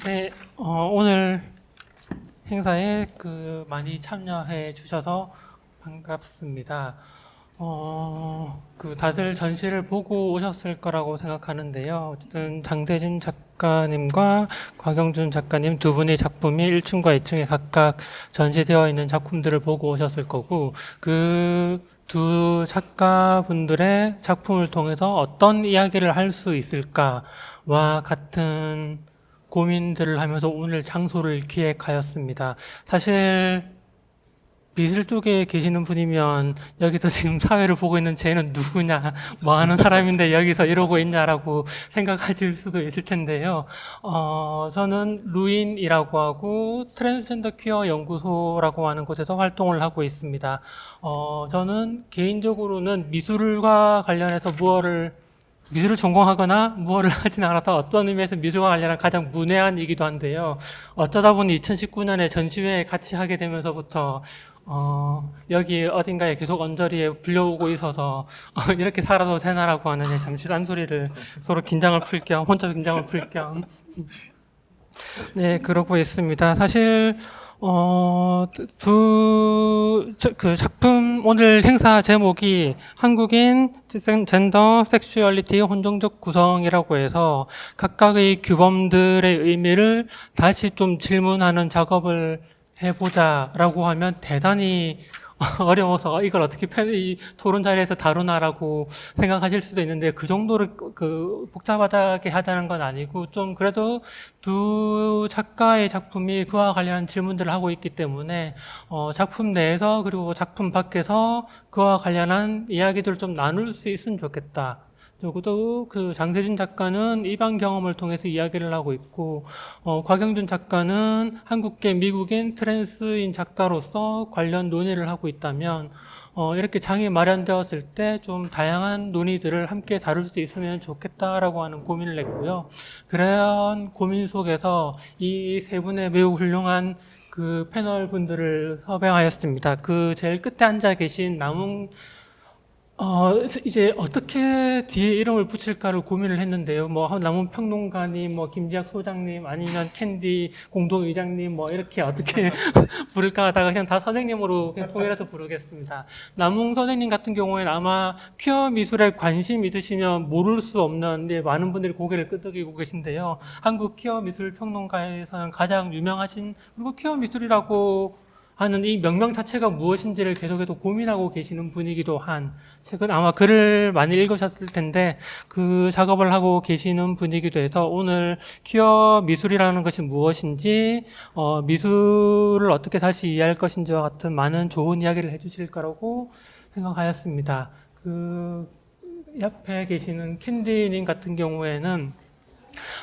네, 오늘 행사에 많이 참여해 주셔서 반갑습니다. 다들 전시를 보고 오셨을 거라고 생각하는데요. 어쨌든 장대진 작가님과 곽영준 작가님 두 분의 작품이 1층과 2층에 각각 전시되어 있는 작품들을 보고 오셨을 거고, 그 두 작가분들의 작품을 통해서 어떤 이야기를 할 수 있을까와 같은 고민들을 하면서 오늘 장소를 기획하였습니다. 사실 미술 쪽에 계시는 분이면 여기서 지금 사회를 보고 있는 쟤는 누구냐, 뭐 하는 사람인데 여기서 이러고 있냐라고 생각하실 수도 있을 텐데요. 저는 루인이라고 하고 트랜스젠더 퀴어 연구소라고 하는 곳에서 활동을 하고 있습니다. 저는 개인적으로는 미술과 관련해서 미술을 전공하거나 무엇을 하진 않아서 어떤 의미에서 미술과 관련한 가장 문외한 이기도 한데요. 어쩌다 보니 2019년에 전시회 같이 하게 되면서부터 여기 어딘가에 계속 언저리에 불려오고 있어서 이렇게 살아도 되나라고 하는 잠시 딴소리를 서로 긴장을 풀 겸, 혼자 긴장을 풀 겸. 네, 그러고 있습니다. 사실 작품, 오늘 행사 제목이 한국인 젠더 섹슈얼리티 혼종적 구성이라고 해서 각각의 규범들의 의미를 다시 좀 질문하는 작업을 해보자라고 하면 대단히 어려워서 이걸 어떻게 이 토론 자리에서 다루나라고 생각하실 수도 있는데 그 정도로 복잡하게 하자는 건 아니고 좀 그래도 두 작가의 작품이 그와 관련한 질문들을 하고 있기 때문에 작품 내에서 그리고 작품 밖에서 그와 관련한 이야기들을 좀 나눌 수 있으면 좋겠다. 적어도 장세준 작가는 입안 경험을 통해서 이야기를 하고 있고, 곽영준 작가는 한국계 미국인 트랜스인 작가로서 관련 논의를 하고 있다면, 이렇게 장이 마련되었을 때 좀 다양한 논의들을 함께 다룰 수 있으면 좋겠다라고 하는 고민을 했고요. 그런 고민 속에서 이 세 분의 매우 훌륭한 패널 분들을 섭외하였습니다. 제일 끝에 앉아 계신 이제 어떻게 뒤에 이름을 붙일까를 고민을 했는데요. 남은 평론가님, 김지학 소장님, 아니면 캔디 공동의장님, 이렇게 어떻게 부를까 하다가 그냥 다 선생님으로 그냥 통일해서 부르겠습니다. 남웅 선생님 같은 경우에는 아마 퀴어 미술에 관심 있으시면 모를 수 없는, 많은 분들이 고개를 끄덕이고 계신데요. 한국 퀴어 미술 평론가에서는 가장 유명하신, 그리고 퀴어 미술이라고 하는 이 명명 자체가 무엇인지를 계속해서 고민하고 계시는 분이기도 한, 최근 아마 글을 많이 읽으셨을 텐데 그 작업을 하고 계시는 분이기도 해서 오늘 퀴어 미술이라는 것이 무엇인지, 미술을 어떻게 다시 이해할 것인지와 같은 많은 좋은 이야기를 해주실 거라고 생각하였습니다. 옆에 계시는 캔디님 같은 경우에는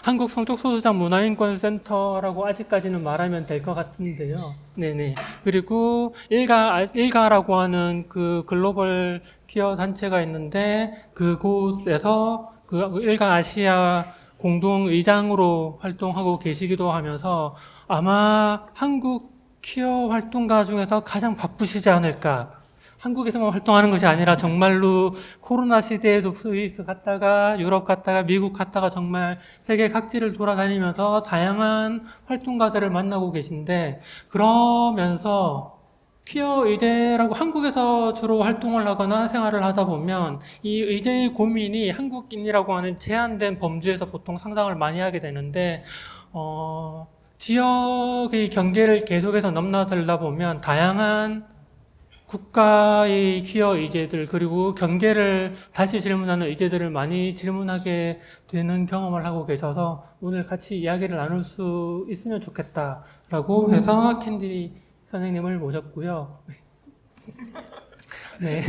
한국 성적소수자 문화인권센터라고 아직까지는 말하면 될 것 같은데요. 네네. 그리고 일가라고 하는 글로벌 퀴어 단체가 있는데 그곳에서 일가 아시아 공동의장으로 활동하고 계시기도 하면서 아마 한국 퀴어 활동가 중에서 가장 바쁘시지 않을까. 한국에서만 활동하는 것이 아니라 정말로 코로나 시대에도 스위스 갔다가 유럽 갔다가 미국 갔다가 정말 세계 각지를 돌아다니면서 다양한 활동가들을 만나고 계신데, 그러면서 퀴어 의제라고 한국에서 주로 활동을 하거나 생활을 하다 보면 이 의제의 고민이 한국인이라고 하는 제한된 범주에서 보통 상상을 많이 하게 되는데, 지역의 경계를 계속해서 넘나들다 보면 다양한 국가의 퀴어 의제들 그리고 경계를 다시 질문하는 의제들을 많이 질문하게 되는 경험을 하고 계셔서 오늘 같이 이야기를 나눌 수 있으면 좋겠다라고 해서 캔디 선생님을 모셨고요. 네.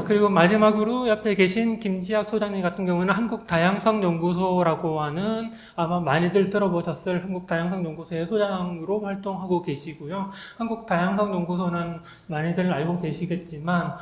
그리고 마지막으로 옆에 계신 김지학 소장님 같은 경우는 한국다양성연구소라고 하는 아마 많이들 들어보셨을 한국다양성연구소의 소장으로 활동하고 계시고요. 한국다양성연구소는 많이들 알고 계시겠지만,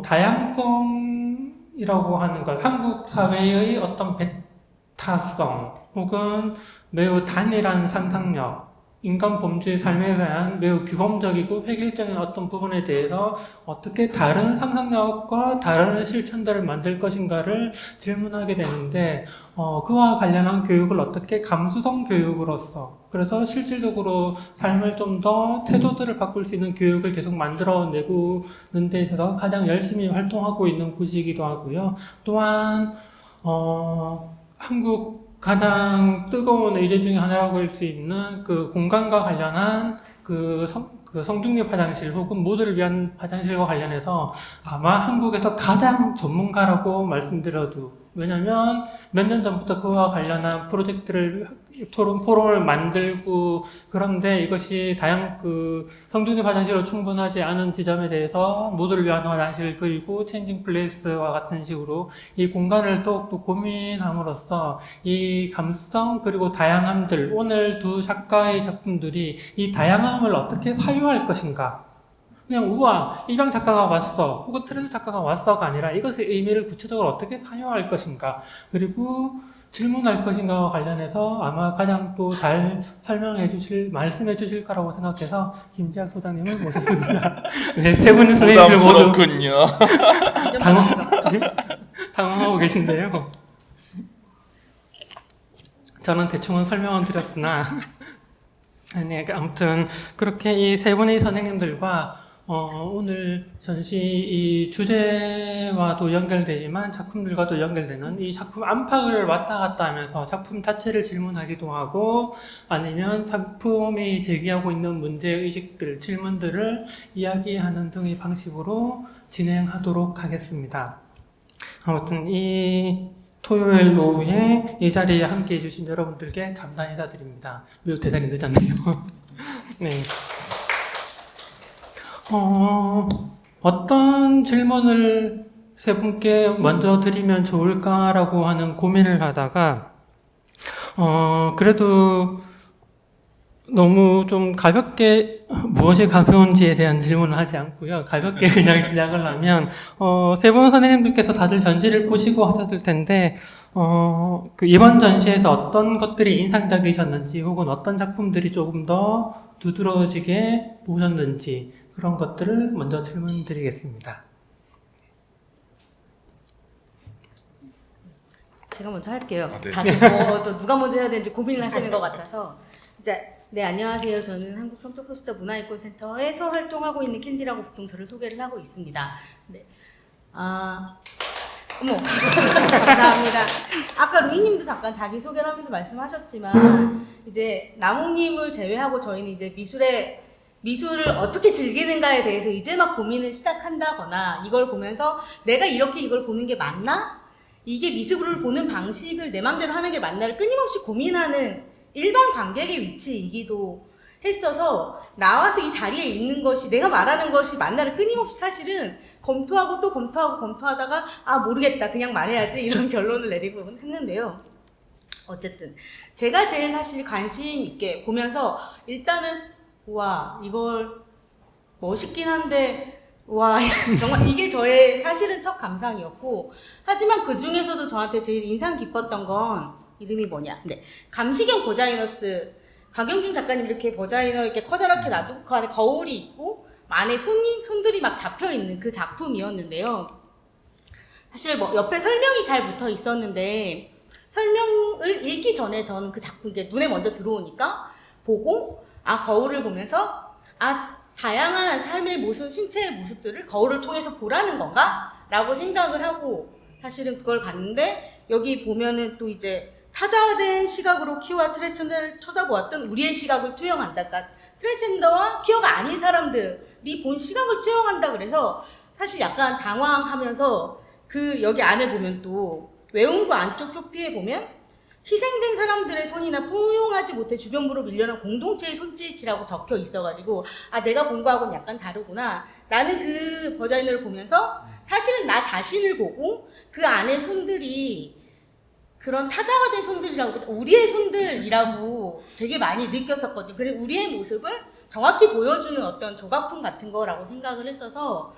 다양성이라고 하는 것, 한국 사회의 어떤 배타성 혹은 매우 단일한 상상력, 인간 범주의 삶에 대한 매우 규범적이고 획일적인 어떤 부분에 대해서 어떻게 다른 상상력과 다른 실천들을 만들 것인가를 질문하게 되는데, 그와 관련한 교육을 어떻게 감수성 교육으로서, 그래서 실질적으로 삶을 좀 더 태도들을 바꿀 수 있는 교육을 계속 만들어내고는 데 있어서 가장 열심히 활동하고 있는 곳이기도 하고요. 또한, 한국 가장 뜨거운 의제 중에 하나라고 할 수 있는 그 공간과 관련한 그 성중립 화장실 혹은 모두를 위한 화장실과 관련해서 아마 한국에서 가장 전문가라고 말씀드려도, 왜냐면 몇 년 전부터 그와 관련한 프로젝트를 포럼을 만들고, 그런데 이것이 성중립 화장실로 충분하지 않은 지점에 대해서 모두를 위한 화장실, 그리고 체인징 플레이스와 같은 식으로 이 공간을 더욱더 고민함으로써 이 감수성 그리고 다양함들, 오늘 두 작가의 작품들이 이 다양함을 어떻게 사유할 것인가, 그냥 우와 이방 작가가 왔어 혹은 트랜스 작가가 왔어가 아니라 이것의 의미를 구체적으로 어떻게 사유할 것인가, 그리고 질문할 것인가와 관련해서 아마 가장 또 잘 말씀해 주실 거라고 생각해서 김지학 소장님을 모셨습니다. 네, 세 분의 선생님들 모두 부담스럽군요. 당황하고 계신데요. 저는 대충은 설명은 드렸으나, 네, 아무튼 그렇게 이 세 분의 선생님들과 오늘 전시 이 주제와도 연결되지만 작품들과도 연결되는 이 작품 안팎을 왔다 갔다 하면서 작품 자체를 질문하기도 하고, 아니면 작품이 제기하고 있는 문제의식들, 질문들을 이야기하는 등의 방식으로 진행하도록 하겠습니다. 아무튼 이 토요일 오후에 이 자리에 함께 해주신 여러분들께 감사 인사드립니다. 매우 대단히 늦었네요. 네. 어떤 질문을 세 분께 먼저 드리면 좋을까라고 하는 고민을 하다가, 그래도 너무 좀 가볍게 무엇이 가벼운지에 대한 질문을 하지 않고요. 가볍게 그냥 시작을 하면, 세 분 선생님들께서 다들 전시를 보시고 하셨을 텐데, 그 이번 전시에서 어떤 것들이 인상적이셨는지, 혹은 어떤 작품들이 조금 더 두드러지게 보셨는지, 그런 것들을 먼저 질문 드리겠습니다. 제가 먼저 할게요. 네. 다들 또 누가 먼저 해야 되는지 고민을 하시는 것 같아서. 이제 네, 안녕하세요. 저는 한국 성적소수자 문화이권센터에서 활동하고 있는 캔디라고 보통 저를 소개를 하고 있습니다. 네. 어머, 감사합니다. 아까 루이님도 잠깐 자기 소개를 하면서 말씀하셨지만, 이제 나몽님을 제외하고 저희는 이제 미술을 어떻게 즐기는가에 대해서 이제 막 고민을 시작한다거나, 이걸 보면서 내가 이렇게 이걸 보는 게 맞나? 이게 미술을 보는 방식을 내 맘대로 하는 게 맞나를 끊임없이 고민하는 일반 관객의 위치이기도 했어서, 나와서 이 자리에 있는 것이, 내가 말하는 것이 맞나를 끊임없이 사실은 검토하고 또 검토하다가 모르겠다 그냥 말해야지 이런 결론을 내리고 했는데요. 어쨌든 제가 제일 사실 관심 있게 보면서 일단은 와 이걸 멋있긴 한데 와 정말 이게 저의 사실은 첫 감상이었고, 하지만 그 중에서도 저한테 제일 인상 깊었던 건 이름이 뭐냐? 네, 감시경 버자이너스, 박영준 작가님 이렇게 버자이너 이렇게 커다랗게 놔두고 그 안에 거울이 있고 안에 손들이 막 잡혀 있는 그 작품이었는데요. 사실 뭐 옆에 설명이 잘 붙어 있었는데 설명을 읽기 전에 저는 그 작품 이게 눈에 먼저 들어오니까 보고 거울을 보면서 다양한 삶의 모습, 신체의 모습들을 거울을 통해서 보라는 건가? 라고 생각을 하고 사실은 그걸 봤는데, 여기 보면은 또 이제 타자화된 시각으로 퀴어와 트랜스젠더를 쳐다보았던 우리의 시각을 투영한다. 그러니까 트랜스젠더와 퀴어가 아닌 사람들이 본 시각을 투영한다. 그래서 사실 약간 당황하면서 그 여기 안에 보면 또 외음부 안쪽 표피에 보면 희생된 사람들의 손이나 포용하지 못해 주변부로 밀려난 공동체의 손짓이라고 적혀 있어가지고 내가 본 거하고는 약간 다르구나. 나는 그 버자이너를 보면서 사실은 나 자신을 보고 그 안에 손들이 그런 타자화된 손들이라고, 우리의 손들이라고 되게 많이 느꼈었거든요. 그래서 우리의 모습을 정확히 보여주는 어떤 조각품 같은 거라고 생각을 했어서,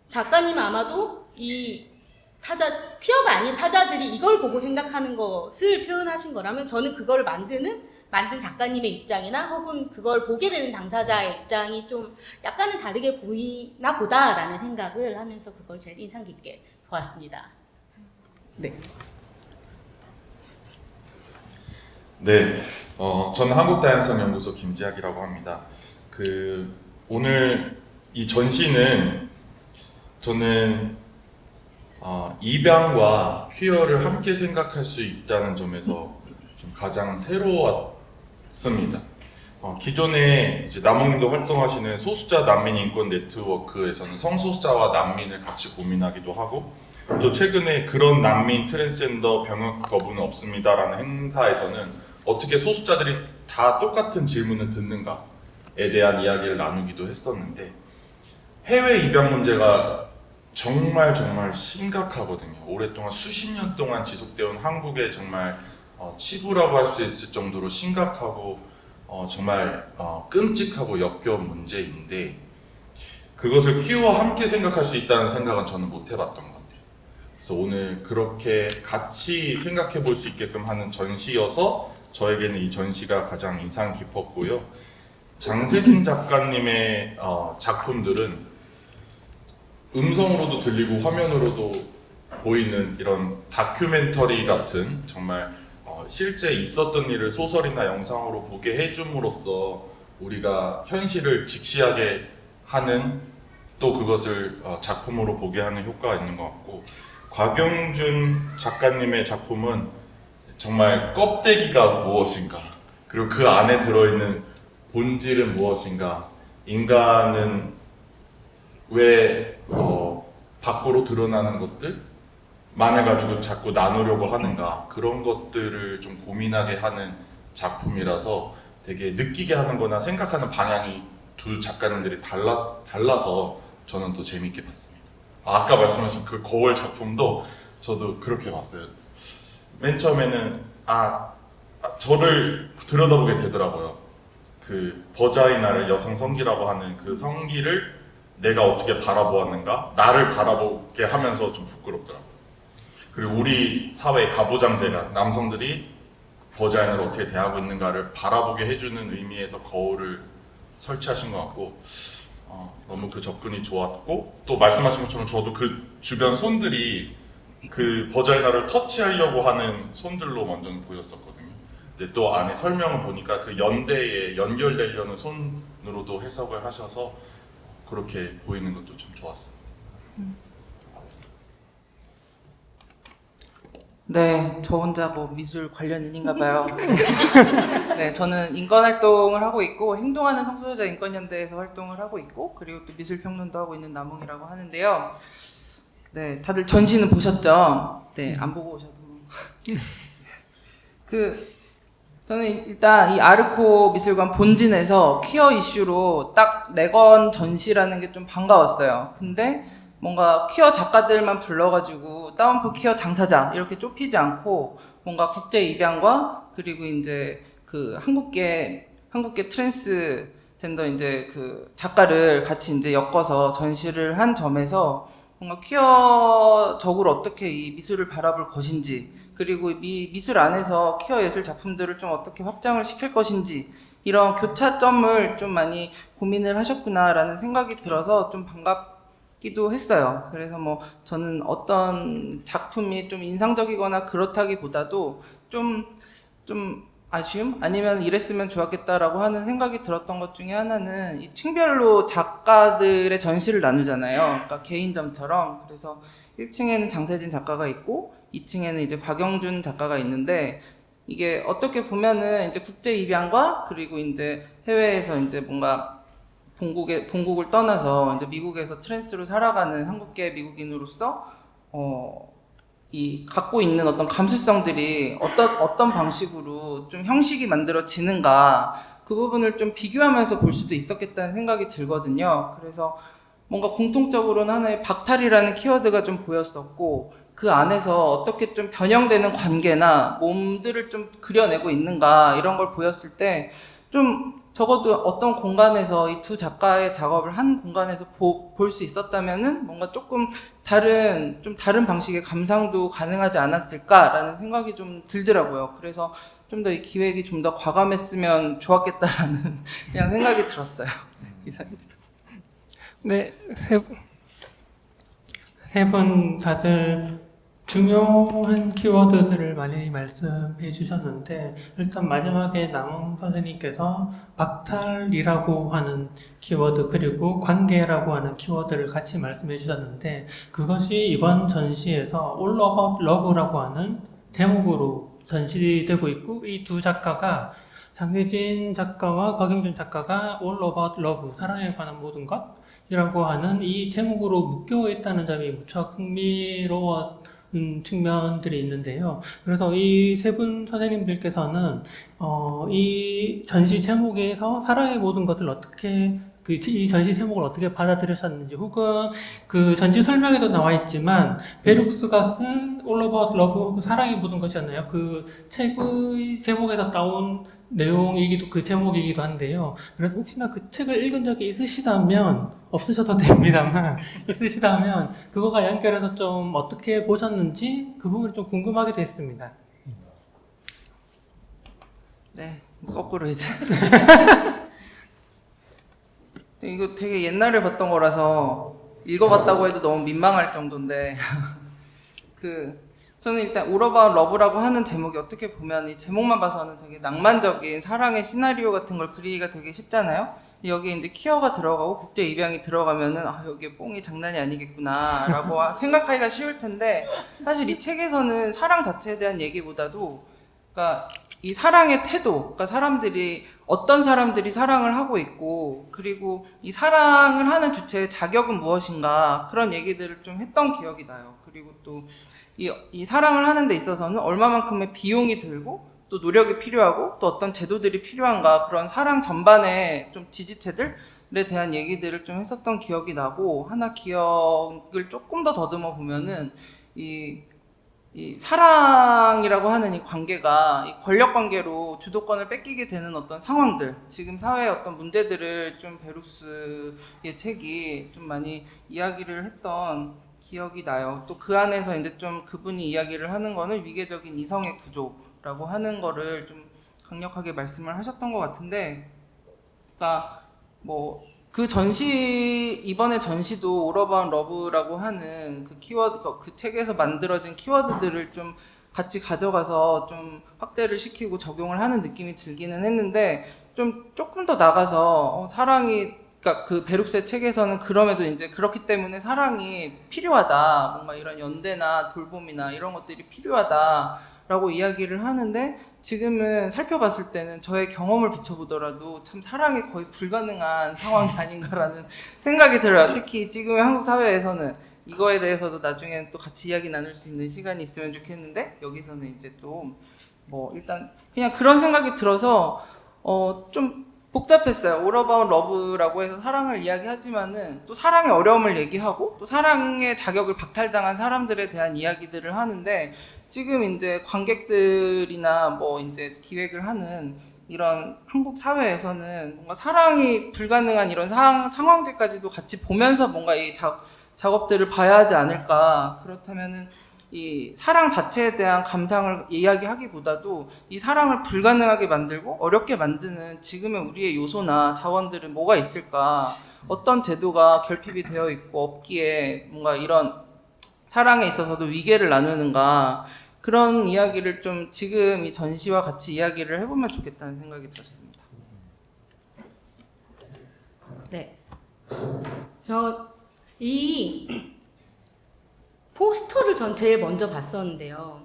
작가님 아마도 이 퀴어가 아닌 타자들이 이걸 보고 생각하는 것을 표현하신 거라면 저는 그걸 만드는 만든 작가님의 입장이나 혹은 그걸 보게 되는 당사자의 입장이 좀 약간은 다르게 보이나 보다라는 생각을 하면서 그걸 제일 인상 깊게 보았습니다. 네. 네, 저는 한국다양성연구소 김지학이라고 합니다. 오늘 이 전시는 저는 입양과 퀴어를 함께 생각할 수 있다는 점에서 좀 가장 새로웠습니다. 기존에 이제 남홍님도 활동하시는 소수자 난민 인권 네트워크에서는 성소수자와 난민을 같이 고민하기도 하고, 또 최근에 그런 난민, 트랜스젠더, 병역 거부는 없습니다라는 행사에서는 어떻게 소수자들이 다 똑같은 질문을 듣는가에 대한 이야기를 나누기도 했었는데, 해외 입양 문제가 정말 심각하거든요. 오랫동안 수십 년 동안 지속되어 온 한국의 정말 치부라고 할 수 있을 정도로 심각하고 정말 끔찍하고 역겨운 문제인데, 그것을 퀴어와 함께 생각할 수 있다는 생각은 저는 못 해봤던 것 같아요. 그래서 오늘 그렇게 같이 생각해 볼 수 있게끔 하는 전시여서 저에게는 이 전시가 가장 인상 깊었고요. 장세진 작가님의 작품들은 음성으로도 들리고 화면으로도 보이는 이런 다큐멘터리 같은 정말 실제 있었던 일을 소설이나 영상으로 보게 해줌으로써 우리가 현실을 직시하게 하는, 또 그것을 작품으로 보게 하는 효과가 있는 것 같고, 곽영준 작가님의 작품은 정말 껍데기가 무엇인가, 그리고 그 안에 들어있는 본질은 무엇인가, 인간은 왜 밖으로 드러나는 것들만을 가지고 자꾸 나누려고 하는가, 그런 것들을 좀 고민하게 하는 작품이라서 되게 느끼게 하는 거나 생각하는 방향이 두 작가님들이 달라서 저는 또 재밌게 봤습니다. 아까 말씀하신 그 거울 작품도 저도 그렇게 봤어요. 맨 처음에는 저를 들여다보게 되더라고요. 그 버자이나를 여성 성기라고 하는 그 성기를 내가 어떻게 바라보았는가, 나를 바라보게 하면서 좀 부끄럽더라고요. 그리고 우리 사회의 가부장제가 남성들이 버자이나를 어떻게 대하고 있는가를 바라보게 해주는 의미에서 거울을 설치하신 것 같고, 너무 그 접근이 좋았고, 또 말씀하신 것처럼 저도 그 주변 손들이 그 버자이나를 터치하려고 하는 손들로 먼저 보였었거든요. 근데 또 안에 설명을 보니까 그 연대에 연결되려는 손으로도 해석을 하셔서 그렇게 보이는 것도 좀 좋았습니다. 네, 저 혼자 뭐 미술 관련인인가 봐요. 네, 저는 인권 활동을 하고 있고, 행동하는 성소수자 인권연대에서 활동을 하고 있고, 그리고 또 미술 평론도 하고 있는 남홍이라고 하는데요. 네, 다들 전시는 보셨죠? 네, 안 보고 오셔도. 저는 일단 이 아르코 미술관 본진에서 퀴어 이슈로 딱 내건 전시라는 게 좀 반가웠어요. 근데 뭔가 퀴어 작가들만 불러가지고 다운포 퀴어 당사자 이렇게 좁히지 않고, 뭔가 국제 입양과 그리고 이제 그 한국계 트랜스젠더 이제 그 작가를 같이 이제 엮어서 전시를 한 점에서 뭔가 퀴어적으로 어떻게 이 미술을 바라볼 것인지, 그리고 이 미술 안에서 퀴어 예술 작품들을 좀 어떻게 확장을 시킬 것인지, 이런 교차점을 좀 많이 고민을 하셨구나라는 생각이 들어서 좀 반갑기도 했어요. 그래서 뭐 저는 어떤 작품이 좀 인상적이거나 그렇다기보다도 좀 아쉬움? 아니면 이랬으면 좋았겠다라고 하는 생각이 들었던 것 중에 하나는, 이 층별로 작가들의 전시를 나누잖아요. 그러니까 개인점처럼. 그래서 1층에는 장세진 작가가 있고 2층에는 이제 곽영준 작가가 있는데, 이게 어떻게 보면은 이제 국제 입양과 그리고 이제 해외에서 이제 뭔가 본국을 떠나서 이제 미국에서 트랜스로 살아가는 한국계 미국인으로서 이 갖고 있는 어떤 감수성들이 어떤 방식으로 좀 형식이 만들어지는가, 그 부분을 좀 비교하면서 볼 수도 있었겠다는 생각이 들거든요. 그래서 뭔가 공통적으로는 하나의 박탈이라는 키워드가 좀 보였었고, 그 안에서 어떻게 좀 변형되는 관계나 몸들을 좀 그려내고 있는가, 이런 걸 보였을 때 좀 적어도 어떤 공간에서 이 두 작가의 작업을 한 공간에서 볼 수 있었다면은 뭔가 조금 좀 다른 방식의 감상도 가능하지 않았을까라는 생각이 좀 들더라고요. 그래서 좀 더 이 기획이 좀 더 과감했으면 좋았겠다라는 그냥 생각이 들었어요. 이상입니다. 네, 세 분 다들 중요한 키워드들을 많이 말씀해 주셨는데, 일단 마지막에 남웅 선생님께서 박탈이라고 하는 키워드 그리고 관계라고 하는 키워드를 같이 말씀해 주셨는데, 그것이 이번 전시에서 All About Love라고 하는 제목으로 전시되고 있고, 이 두 작가가 장대진 작가와 곽영준 작가가 All About Love, 사랑에 관한 모든 것이라고 하는 이 제목으로 묶여 있다는 점이 무척 흥미로운 측면들이 있는데요. 그래서 이 세 분 선생님들께서는 이 전시 제목에서 사랑의 모든 것을 어떻게 이 전시 제목을 어떻게 받아들이셨는지, 혹은 그 전시 설명에도 나와 있지만 베룩스가 쓴 All About Love, 사랑의 모든 것이었나요? 그 책의 제목에서 따온 내용이기도, 그 제목이기도 한데요. 그래서 혹시나 그 책을 읽은 적이 있으시다면, 없으셔도 됩니다만, 있으시다면 그거가 연결해서 좀 어떻게 보셨는지 그 부분이 좀 궁금하게 됐습니다. 네, 거꾸로 이제. 이거 되게 옛날에 봤던 거라서 읽어봤다고 해도 너무 민망할 정도인데 저는 일단 All About Love라고 하는 제목이 어떻게 보면 이 제목만 봐서는 되게 낭만적인 사랑의 시나리오 같은 걸 그리기가 되게 쉽잖아요. 여기에 이제 퀴어가 들어가고 국제 입양이 들어가면은 여기에 뽕이 장난이 아니겠구나라고 생각하기가 쉬울 텐데, 사실 이 책에서는 사랑 자체에 대한 얘기보다도 그러니까 이 사랑의 태도, 그러니까 어떤 사람들이 사랑을 하고 있고, 그리고 이 사랑을 하는 주체의 자격은 무엇인가, 그런 얘기들을 좀 했던 기억이 나요. 그리고 또 이 사랑을 하는 데 있어서는 얼마만큼의 비용이 들고 또 노력이 필요하고 또 어떤 제도들이 필요한가, 그런 사랑 전반의 좀 지지체들에 대한 얘기들을 좀 했었던 기억이 나고, 하나 기억을 조금 더 더듬어 보면은 이 사랑이라고 하는 이 관계가 이 권력 관계로 주도권을 뺏기게 되는 어떤 상황들, 지금 사회의 어떤 문제들을 좀 베룩스의 책이 좀 많이 이야기를 했던 기억이 나요. 또 그 안에서 이제 좀 그분이 이야기를 하는 거는 위계적인 이성의 구조라고 하는 거를 좀 강력하게 말씀을 하셨던 것 같은데, 그러니까 그 이번에 전시도 All About Love라고 하는 그 키워드, 그 책에서 만들어진 키워드들을 좀 같이 가져가서 좀 확대를 시키고 적용을 하는 느낌이 들기는 했는데, 조금 더 나가서 그러니까 그 베룩스의 책에서는 그럼에도 이제 그렇기 때문에 사랑이 필요하다, 뭔가 이런 연대나 돌봄이나 이런 것들이 필요하다라고 이야기를 하는데, 지금은 살펴봤을 때는 저의 경험을 비춰보더라도 참 사랑이 거의 불가능한 상황이 아닌가라는 생각이 들어요. 특히 지금의 한국 사회에서는 이거에 대해서도 나중에 또 같이 이야기 나눌 수 있는 시간이 있으면 좋겠는데, 여기서는 이제 또 일단 그냥 그런 생각이 들어서 좀 복잡했어요. All About Love라고 해서 사랑을 이야기하지만은 또 사랑의 어려움을 얘기하고 또 사랑의 자격을 박탈당한 사람들에 대한 이야기들을 하는데, 지금 이제 관객들이나 이제 기획을 하는 이런 한국 사회에서는 뭔가 사랑이 불가능한 이런 상황들까지도 같이 보면서 뭔가 이 작업들을 봐야 하지 않을까. 그렇다면은 이 사랑 자체에 대한 감상을 이야기하기보다도 이 사랑을 불가능하게 만들고 어렵게 만드는 지금의 우리의 요소나 자원들은 뭐가 있을까, 어떤 제도가 결핍이 되어 있고 없기에 뭔가 이런 사랑에 있어서도 위계를 나누는가, 그런 이야기를 좀 지금 이 전시와 같이 이야기를 해보면 좋겠다는 생각이 들었습니다. 네. 이 포스터를 전 제일 먼저 봤었는데요.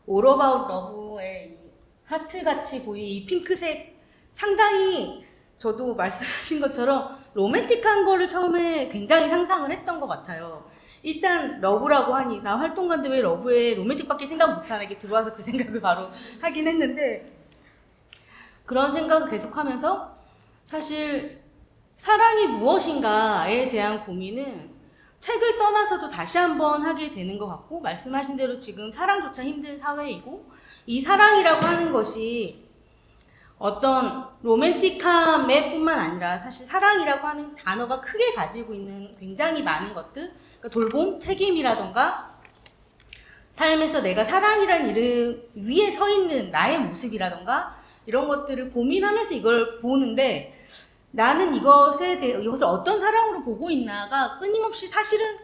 All About Love의 하트같이 보이는 이 핑크색, 상당히 저도 말씀하신 것처럼 로맨틱한 거를 처음에 굉장히 상상을 했던 것 같아요. 일단 러브라고 하니 나 활동 간데 왜 러브에 로맨틱밖에 생각 못하나, 이렇게 들어와서 그 생각을 바로 하긴 했는데, 그런 생각을 계속하면서 사실 사랑이 무엇인가에 대한 고민은 책을 떠나서도 다시 한번 하게 되는 것 같고, 말씀하신 대로 지금 사랑조차 힘든 사회이고, 이 사랑이라고 하는 것이 어떤 로맨틱함의 뿐만 아니라 사실 사랑이라고 하는 단어가 크게 가지고 있는 굉장히 많은 것들, 그러니까 돌봄, 책임이라던가 삶에서 내가 사랑이란 이름 위에 서 있는 나의 모습이라던가 이런 것들을 고민하면서 이걸 보는데 나는 이것을 어떤 사랑으로 보고 있나가 끊임없이 사실은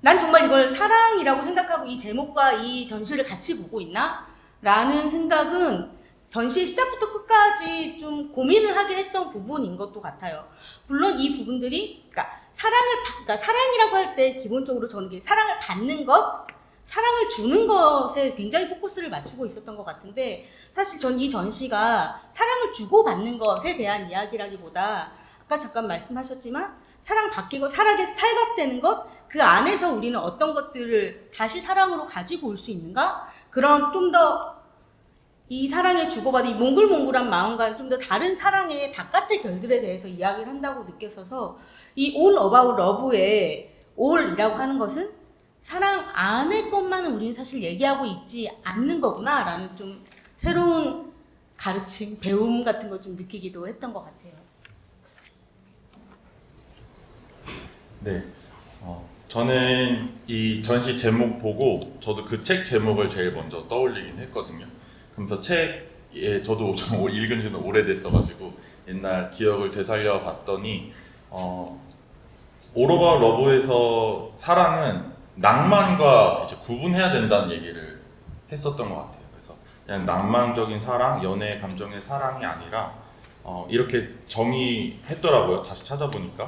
난 정말 이걸 사랑이라고 생각하고 이 제목과 이 전시를 같이 보고 있나? 라는 생각은 전시의 시작부터 끝까지 좀 고민을 하게 했던 부분인 것도 같아요. 물론 이 부분들이, 그러니까 사랑이라고 할 때 기본적으로 저는 이게 사랑을 받는 것, 사랑을 주는 것에 굉장히 포커스를 맞추고 있었던 것 같은데, 사실 전 이 전시가 사랑을 주고받는 것에 대한 이야기라기보다 아까 잠깐 말씀하셨지만 사랑받기고 사랑에 탈각되는 것, 그 안에서 우리는 어떤 것들을 다시 사랑으로 가지고 올 수 있는가? 그런 좀 더 이 사랑에 주고받은 이 몽글몽글한 마음과는 좀 더 다른 사랑의 바깥의 결들에 대해서 이야기를 한다고 느꼈어서 이 All About Love의 All이라고 하는 것은 사랑 안의 것만은 우리는 사실 얘기하고 있지 않는 거구나 라는 좀 새로운 가르침, 배움 같은 걸 좀 느끼기도 했던 것 같아요. 네. 저는 이 전시 제목 보고 저도 그 책 제목을 제일 먼저 떠올리긴 했거든요. 그래서 책에 저도 좀 읽은 지는 오래됐어가지고 옛날 기억을 되살려 봤더니 All About Love에서 사랑은 낭만과 이제 구분해야 된다는 얘기를 했었던 것 같아요. 그래서 그냥 낭만적인 사랑, 연애 감정의 사랑이 아니라 이렇게 정의했더라고요. 다시 찾아보니까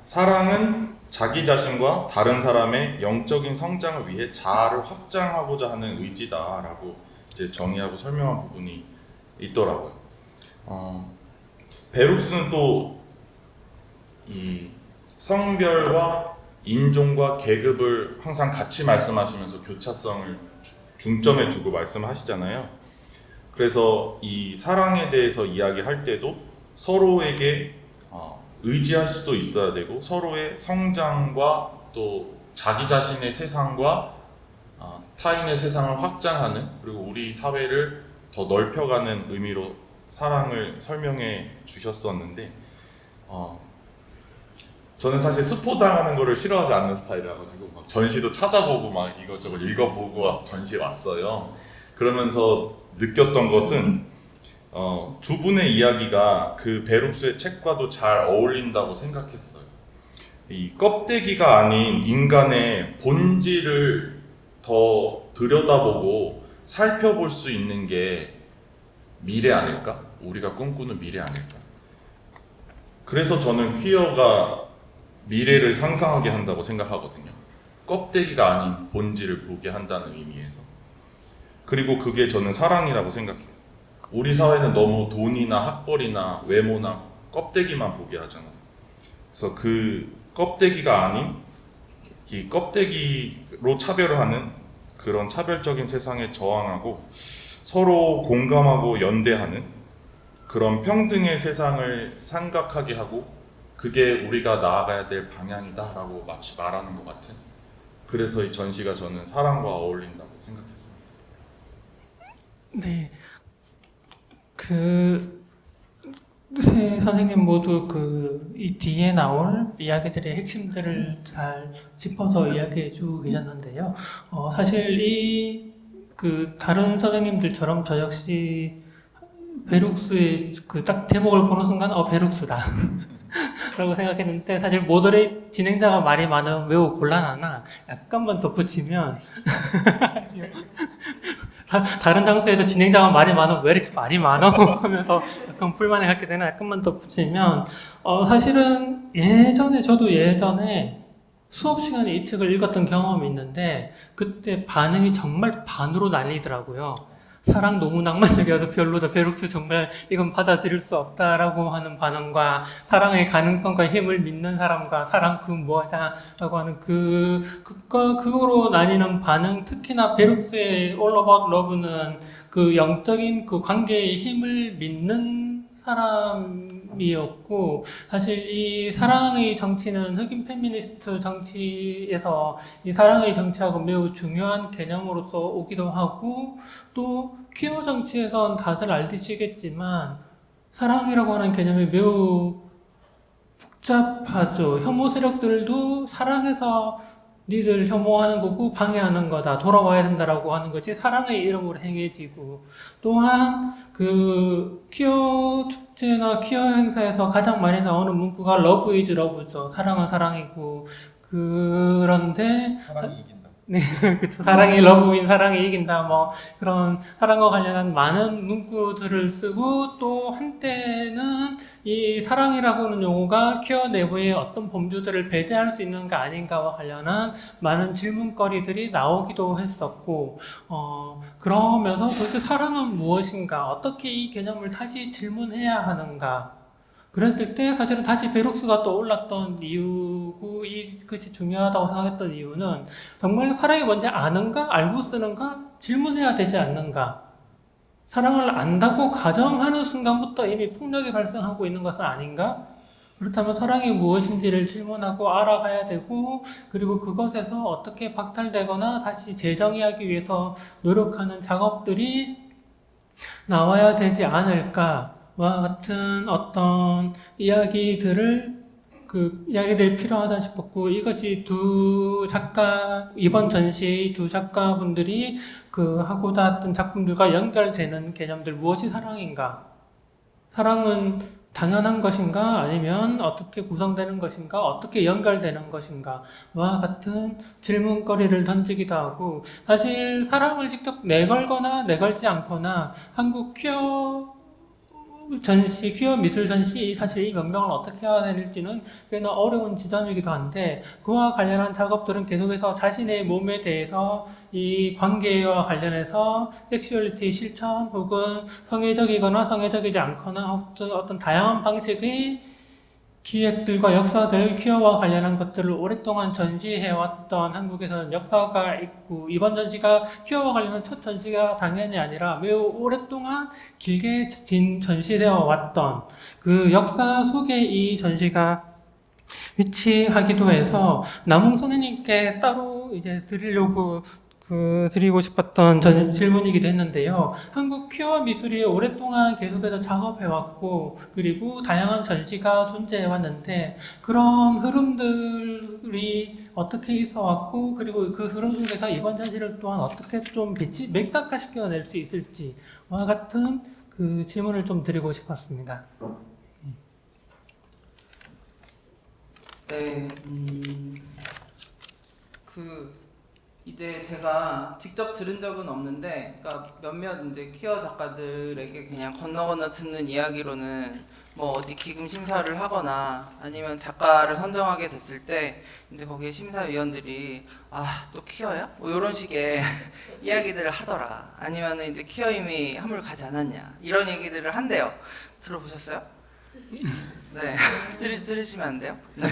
사랑은 자기 자신과 다른 사람의 영적인 성장을 위해 자아를 확장하고자 하는 의지다라고 이제 정의하고 설명한 부분이 있더라고요. 베룩스는 또 이 성별과 인종과 계급을 항상 같이 말씀하시면서 교차성을 중점에 두고 말씀하시잖아요. 그래서 이 사랑에 대해서 이야기할 때도 서로에게 의지할 수도 있어야 되고 서로의 성장과 또 자기 자신의 세상과 타인의 세상을 확장하는, 그리고 우리 사회를 더 넓혀가는 의미로 사랑을 설명해 주셨었는데 저는 사실 스포 당하는 거를 싫어하지 않는 스타일이라 가지고 막 전시도 찾아보고 막 이것저것 읽어보고 와서 전시에 왔어요. 그러면서 느꼈던 것은 두 분의 이야기가 그 베룩스의 책과도 잘 어울린다고 생각했어요. 이 껍데기가 아닌 인간의 본질을 더 들여다보고 살펴볼 수 있는 게 미래 아닐까? 우리가 꿈꾸는 미래 아닐까? 그래서 저는 퀴어가 미래를 상상하게 한다고 생각하거든요. 껍데기가 아닌 본질을 보게 한다는 의미에서. 그리고 그게 저는 사랑이라고 생각해요. 우리 사회는 너무 돈이나 학벌이나 외모나 껍데기만 보게 하잖아요. 그래서 그 껍데기가 아닌 이 껍데기로 차별을 하는 그런 차별적인 세상에 저항하고 서로 공감하고 연대하는 그런 평등의 세상을 생각하게 하고 그게 우리가 나아가야 될 방향이다라고 마치 말하는 것 같은, 그래서 이 전시가 저는 사랑과 어울린다고 생각했습니다. 네. 세 선생님 모두 이 뒤에 나올 이야기들의 핵심들을 잘 짚어서 이야기해 주고 계셨는데요. 사실 다른 선생님들처럼 저 역시 베룩스의 딱 제목을 보는 순간 베룩스다 라고 생각했는데, 사실 모더레이트 진행자가 말이 많으면 매우 곤란하나 약간만 덧붙이면 다른 장소에도 진행자가 말이 많으면 왜 이렇게 말이 많아? 하면서 약간 불만을 갖게 되나, 약간만 덧붙이면 사실은 저도 예전에 수업 시간에 이 책을 읽었던 경험이 있는데 그때 반응이 정말 반으로 날리더라고요. 사랑 너무 낭만적이어서 별로다, 베룩스 정말 이건 받아들일 수 없다라고 하는 반응과 사랑의 가능성과 힘을 믿는 사람과 사랑 뭐하자라고 하는 그거로 나뉘는 반응, 특히나 베룩스의 All About Love는 그 영적인 그 관계의 힘을 믿는 사람이었고, 사실 이 사랑의 정치는 흑인 페미니스트 정치에서 이 사랑의 정치하고 매우 중요한 개념으로서 오기도 하고, 또 퀴어 정치에선 다들 알듯이겠지만 사랑이라고 하는 개념이 매우 복잡하죠. 혐오 세력들도 사랑해서 니를 혐오하는 거고 방해하는 거다. 돌아와야 된다라고 하는 것이 사랑의 이름으로 행해지고, 또한 그 퀴어 축제나 퀴어 행사에서 가장 많이 나오는 문구가 love is love죠. 사랑은 사랑이고. 그런데 사랑이 이긴다. 네, 그쵸. 사랑이 러브인 사랑이 이긴다. 뭐 그런 사랑과 관련한 많은 문구들을 쓰고, 또 한때는 이 사랑이라고 하는 용어가 퀴어 내부의 어떤 범주들을 배제할 수 있는가 아닌가와 관련한 많은 질문거리들이 나오기도 했었고, 그러면서 도대체 사랑은 무엇인가? 어떻게 이 개념을 다시 질문해야 하는가? 그랬을 때 사실은 다시 베룩스가 떠올랐던 이유고, 이것이 중요하다고 생각했던 이유는 정말 사랑이 뭔지 아는가? 알고 쓰는가? 질문해야 되지 않는가? 사랑을 안다고 가정하는 순간부터 이미 폭력이 발생하고 있는 것은 아닌가? 그렇다면 사랑이 무엇인지를 질문하고 알아가야 되고, 그리고 그것에서 어떻게 박탈되거나 다시 재정의하기 위해서 노력하는 작업들이 나와야 되지 않을까? 와 같은 어떤 이야기들이 필요하다 싶었고, 이것이 이번 전시의 두 작가분들이 하고자 했던 작품들과 연결되는 개념들, 무엇이 사랑인가? 사랑은 당연한 것인가? 아니면 어떻게 구성되는 것인가? 어떻게 연결되는 것인가? 와 같은 질문거리를 던지기도 하고, 사실 사랑을 직접 내걸거나 내걸지 않거나 한국 퀴어 미술 전시, 사실 이 명명을 어떻게 해야 될지는 꽤나 어려운 지점이기도 한데, 그와 관련한 작업들은 계속해서 자신의 몸에 대해서 이 관계와 관련해서 섹슈얼리티 실천, 혹은 성애적이거나 성애적이지 않거나 어떤 다양한 방식의 기획들과 역사들, 퀴어와 관련한 것들을 오랫동안 전시해왔던 한국에서는 역사가 있고, 이번 전시가 퀴어와 관련한 첫 전시가 당연히 아니라 매우 오랫동안 길게 전시되어 왔던 그 역사 속에 이 전시가 위치하기도 해서, 남웅 선생님께 따로 이제 드리고 싶었던 질문이기도 했는데요. 한국 퀴어 미술이 오랫동안 계속해서 작업해왔고, 그리고 다양한 전시가 존재해왔는데, 그런 흐름들이 어떻게 있어왔고, 그리고 그 흐름 중에서 이번 전시를 또한 어떻게 좀 맥락화시켜낼 수 있을지와 같은 그 질문을 좀 드리고 싶었습니다. 네, 이제 제가 직접 들은 적은 없는데, 그러니까 몇몇 이제 퀴어 작가들에게 그냥 건너 듣는 이야기로는 뭐 어디 기금 심사를 하거나 아니면 작가를 선정하게 됐을 때 이제 거기에 심사위원들이 또 퀴어야? 뭐 이런 식의 이야기들을 하더라. 아니면은 이제 퀴어임이 한물 가지 않았냐, 이런 얘기들을 한대요. 들어보셨어요? 네. 들으시면 안 돼요? 네.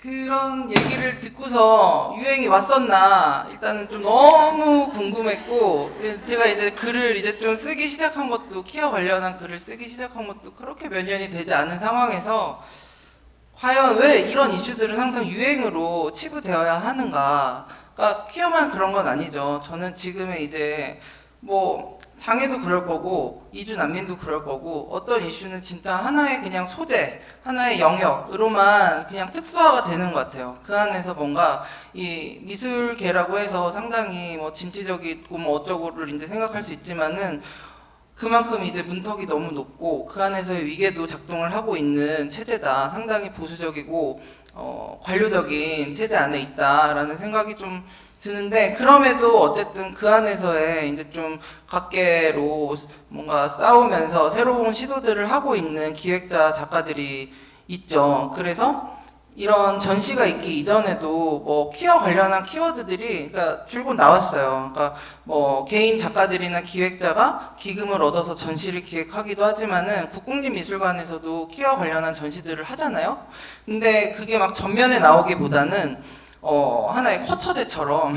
그런 얘기를 듣고서 유행이 왔었나 일단은 좀 너무 궁금했고, 제가 이제 글을 이제 좀 쓰기 시작한 것도, 퀴어 관련한 글을 쓰기 시작한 것도 그렇게 몇 년이 되지 않은 상황에서 과연 왜 이런 이슈들은 항상 유행으로 치부되어야 하는가? 그러니까 퀴어만 그런 건 아니죠. 저는 지금의 이제 뭐 장애도 그럴 거고 이주 난민도 그럴 거고, 어떤 이슈는 진짜 하나의 그냥 소재, 하나의 영역으로만 그냥 특수화가 되는 것 같아요. 그 안에서 뭔가 이 미술계라고 해서 상당히 뭐 진취적이고 뭐 어쩌고를 이제 생각할 수 있지만은, 그만큼 이제 문턱이 너무 높고 그 안에서의 위계도 작동을 하고 있는 체제다. 상당히 보수적이고 관료적인 체제 안에 있다라는 생각이 좀 드는데, 그럼에도 어쨌든 그 안에서의 이제 좀 각계로 뭔가 싸우면서 새로운 시도들을 하고 있는 기획자 작가들이 있죠. 그래서 이런 전시가 있기 이전에도 뭐 퀴어 관련한 키워드들이 그러니까 줄곧 나왔어요. 그러니까 뭐 개인 작가들이나 기획자가 기금을 얻어서 전시를 기획하기도 하지만은 국공립미술관에서도 퀴어 관련한 전시들을 하잖아요. 근데 그게 막 전면에 나오기보다는 하나의 쿼터제처럼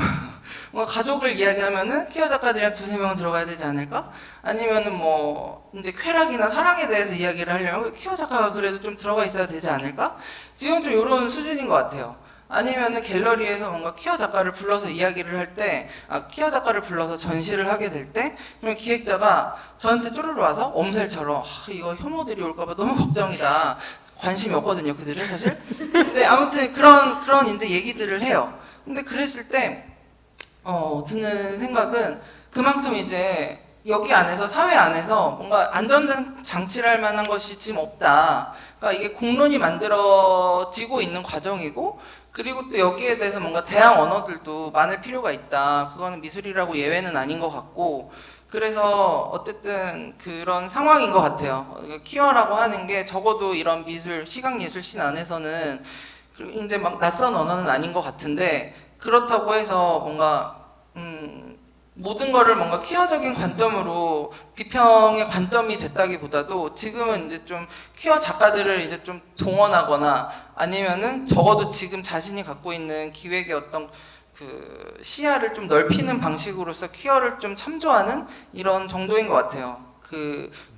뭔가 가족을 이야기하면은 퀴어 작가들이랑 두세 명은 들어가야 되지 않을까? 아니면은 뭐 이제 쾌락이나 사랑에 대해서 이야기를 하려면 퀴어 작가가 그래도 좀 들어가 있어야 되지 않을까? 지금 좀 이런 수준인 것 같아요. 아니면은 갤러리에서 뭔가 퀴어 작가를 불러서 이야기를 할 때, 퀴어 작가를 불러서 전시를 하게 될 때, 그러면 기획자가 저한테 쪼르르 와서 엄살처럼, 이거 혐오들이 올까봐 너무 걱정이다. 관심이 없거든요, 그들은 사실. 근데 아무튼 그런 이제 얘기들을 해요. 근데 그랬을 때, 드는 생각은 그만큼 이제 여기 안에서, 사회 안에서 뭔가 안전된 장치를 할 만한 것이 지금 없다. 그러니까 이게 공론이 만들어지고 있는 과정이고, 그리고 또 여기에 대해서 뭔가 대항 언어들도 많을 필요가 있다. 그거는 미술이라고 예외는 아닌 것 같고, 그래서 어쨌든 그런 상황인 것 같아요. 퀴어라고 하는 게 적어도 이런 미술, 시각예술씬 안에서는 이제 막 낯선 언어는 아닌 것 같은데, 그렇다고 해서 뭔가 모든 거를 뭔가 퀴어적인 관점으로 비평의 관점이 됐다기보다도 지금은 이제 좀 퀴어 작가들을 이제 좀 동원하거나 아니면은 적어도 지금 자신이 갖고 있는 기획의 어떤 그 시야를 좀 넓히는 방식으로서 퀴어를 좀 참조하는 이런 정도인 것 같아요.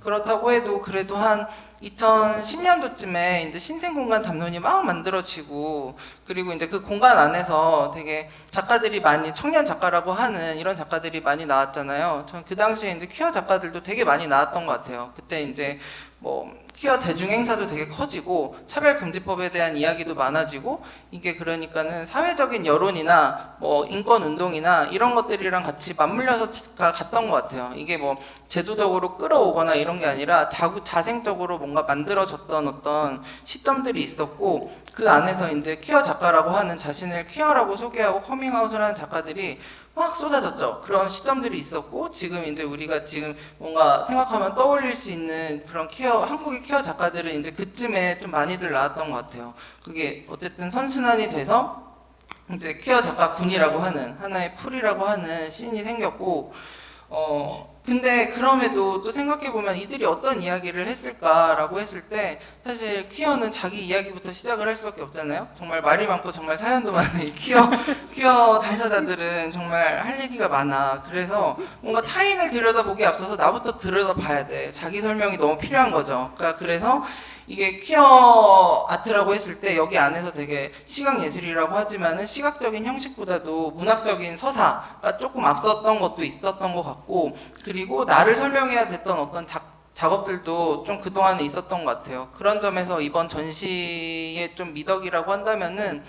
그렇다고 해도 그래도 한 2010년도쯤에 이제 신생공간 담론이 막 만들어지고, 그리고 이제 그 공간 안에서 되게 작가들이 많이, 청년 작가라고 하는 이런 작가들이 많이 나왔잖아요. 전 그 당시에 이제 퀴어 작가들도 되게 많이 나왔던 것 같아요. 그때 이제 뭐 퀴어 대중 행사도 되게 커지고 차별금지법에 대한 이야기도 많아지고, 이게 그러니까는 사회적인 여론이나 뭐 인권 운동이나 이런 것들이랑 같이 맞물려서 갔던 것 같아요. 이게 뭐 제도적으로 끌어오거나 이런 게 아니라 자생적으로 뭔가 만들어졌던 어떤 시점들이 있었고, 그 안에서 이제 퀴어 작가라고 하는, 자신을 퀴어라고 소개하고 커밍아웃을 하는 작가들이 막 쏟아졌죠. 그런 시점들이 있었고, 지금 이제 우리가 지금 뭔가 생각하면 떠올릴 수 있는 그런 한국의 퀴어 작가들은 이제 그쯤에 좀 많이들 나왔던 것 같아요. 그게 어쨌든 선순환이 돼서 이제 퀴어 작가 군이라고 하는, 하나의 풀이라고 하는 씬이 생겼고, 근데 그럼에도 또 생각해보면 이들이 어떤 이야기를 했을까라고 했을 때, 사실 퀴어는 자기 이야기부터 시작을 할 수밖에 없잖아요. 정말 말이 많고 정말 사연도 많은 이 퀴어 당사자들은 정말 할 얘기가 많아. 그래서 뭔가 타인을 들여다보기에 앞서서 나부터 들여다봐야 돼. 자기 설명이 너무 필요한 거죠. 그러니까 그래서 이게 퀴어 아트라고 했을 때 여기 안에서 되게 시각예술이라고 하지만은 시각적인 형식보다도 문학적인 서사가 조금 앞섰던 것도 있었던 것 같고, 그리고 나를 설명해야 됐던 어떤 작업들도 좀 그동안에 있었던 것 같아요. 그런 점에서 이번 전시의 좀 미덕이라고 한다면은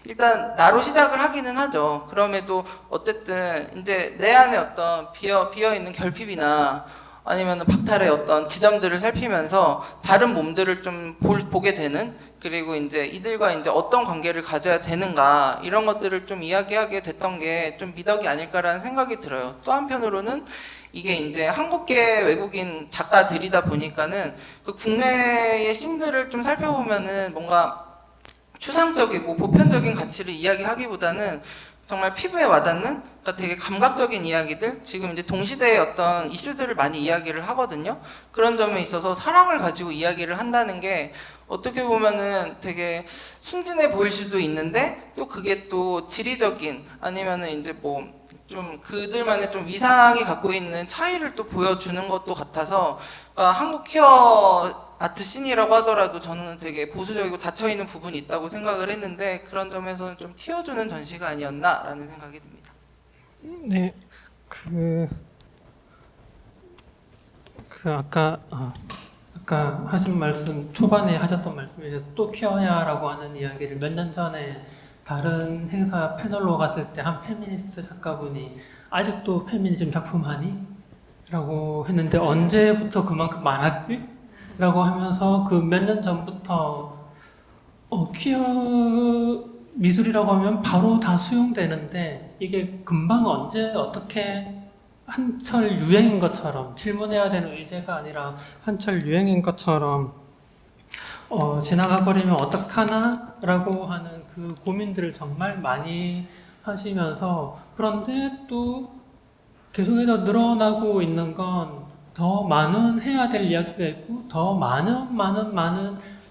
일단 나로 시작을 하기는 하죠. 그럼에도 어쨌든 이제 내 안에 어떤 비어있는 결핍이나 아니면 박탈의 어떤 지점들을 살피면서 다른 몸들을 좀 보게 되는, 그리고 이제 이들과 이제 어떤 관계를 가져야 되는가, 이런 것들을 좀 이야기하게 됐던 게 좀 미덕이 아닐까라는 생각이 들어요. 또 한편으로는 이게 이제 한국계 외국인 작가들이다 보니까는 그 국내의 씬들을 좀 살펴보면은 뭔가 추상적이고 보편적인 가치를 이야기하기보다는 정말 피부에 와닿는, 그러니까 되게 감각적인 이야기들, 지금 이제 동시대의 어떤 이슈들을 많이 이야기를 하거든요. 그런 점에 있어서 사랑을 가지고 이야기를 한다는 게 어떻게 보면은 되게 순진해 보일 수도 있는데, 또 그게 또 지리적인, 아니면은 이제 뭐 좀 그들만의 좀 위상이 갖고 있는 차이를 또 보여주는 것도 같아서, 그러니까 한국 퀴어 아트 씬이라고 하더라도 저는 되게 보수적이고 닫혀있는 부분이 있다고 생각을 했는데, 그런 점에서는 좀 튀어주는 전시가 아니었나라는 생각이 듭니다. 네, 아까 하신 말씀, 초반에 하셨던 말씀에서 또 퀴어냐라고 하는 이야기를 몇 년 전에 다른 행사 패널로 갔을 때 한 페미니스트 작가분이 아직도 페미니즘 작품 하니? 라고 했는데 언제부터 그만큼 많았지? 라고 하면서 그 몇 년 전부터 퀴어 미술이라고 하면 바로 다 수용되는데, 이게 금방 언제 어떻게 한철 유행인 것처럼, 질문해야 되는 의제가 아니라 한철 유행인 것처럼 지나가 버리면 어떡하나? 라고 하는 그 고민들을 정말 많이 하시면서, 그런데 또 계속해서 늘어나고 있는 건 더 많은 해야 될 이야기가 있고, 더 많은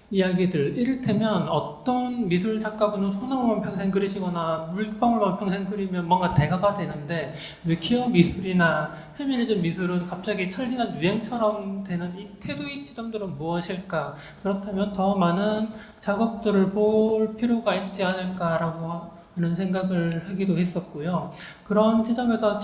이야기들, 이를테면 어떤 미술 작가분은 소나무만 평생 그리시거나 물방울만 평생 그리면 뭔가 대가가 되는데, 왜 퀴어 미술이나 페미니즘 미술은 갑자기 천리난 유행처럼 되는 이 태도의 지점들은 무엇일까? 그렇다면 더 많은 작업들을 볼 필요가 있지 않을까라고 하는 생각을 하기도 했었고요. 그런 지점에서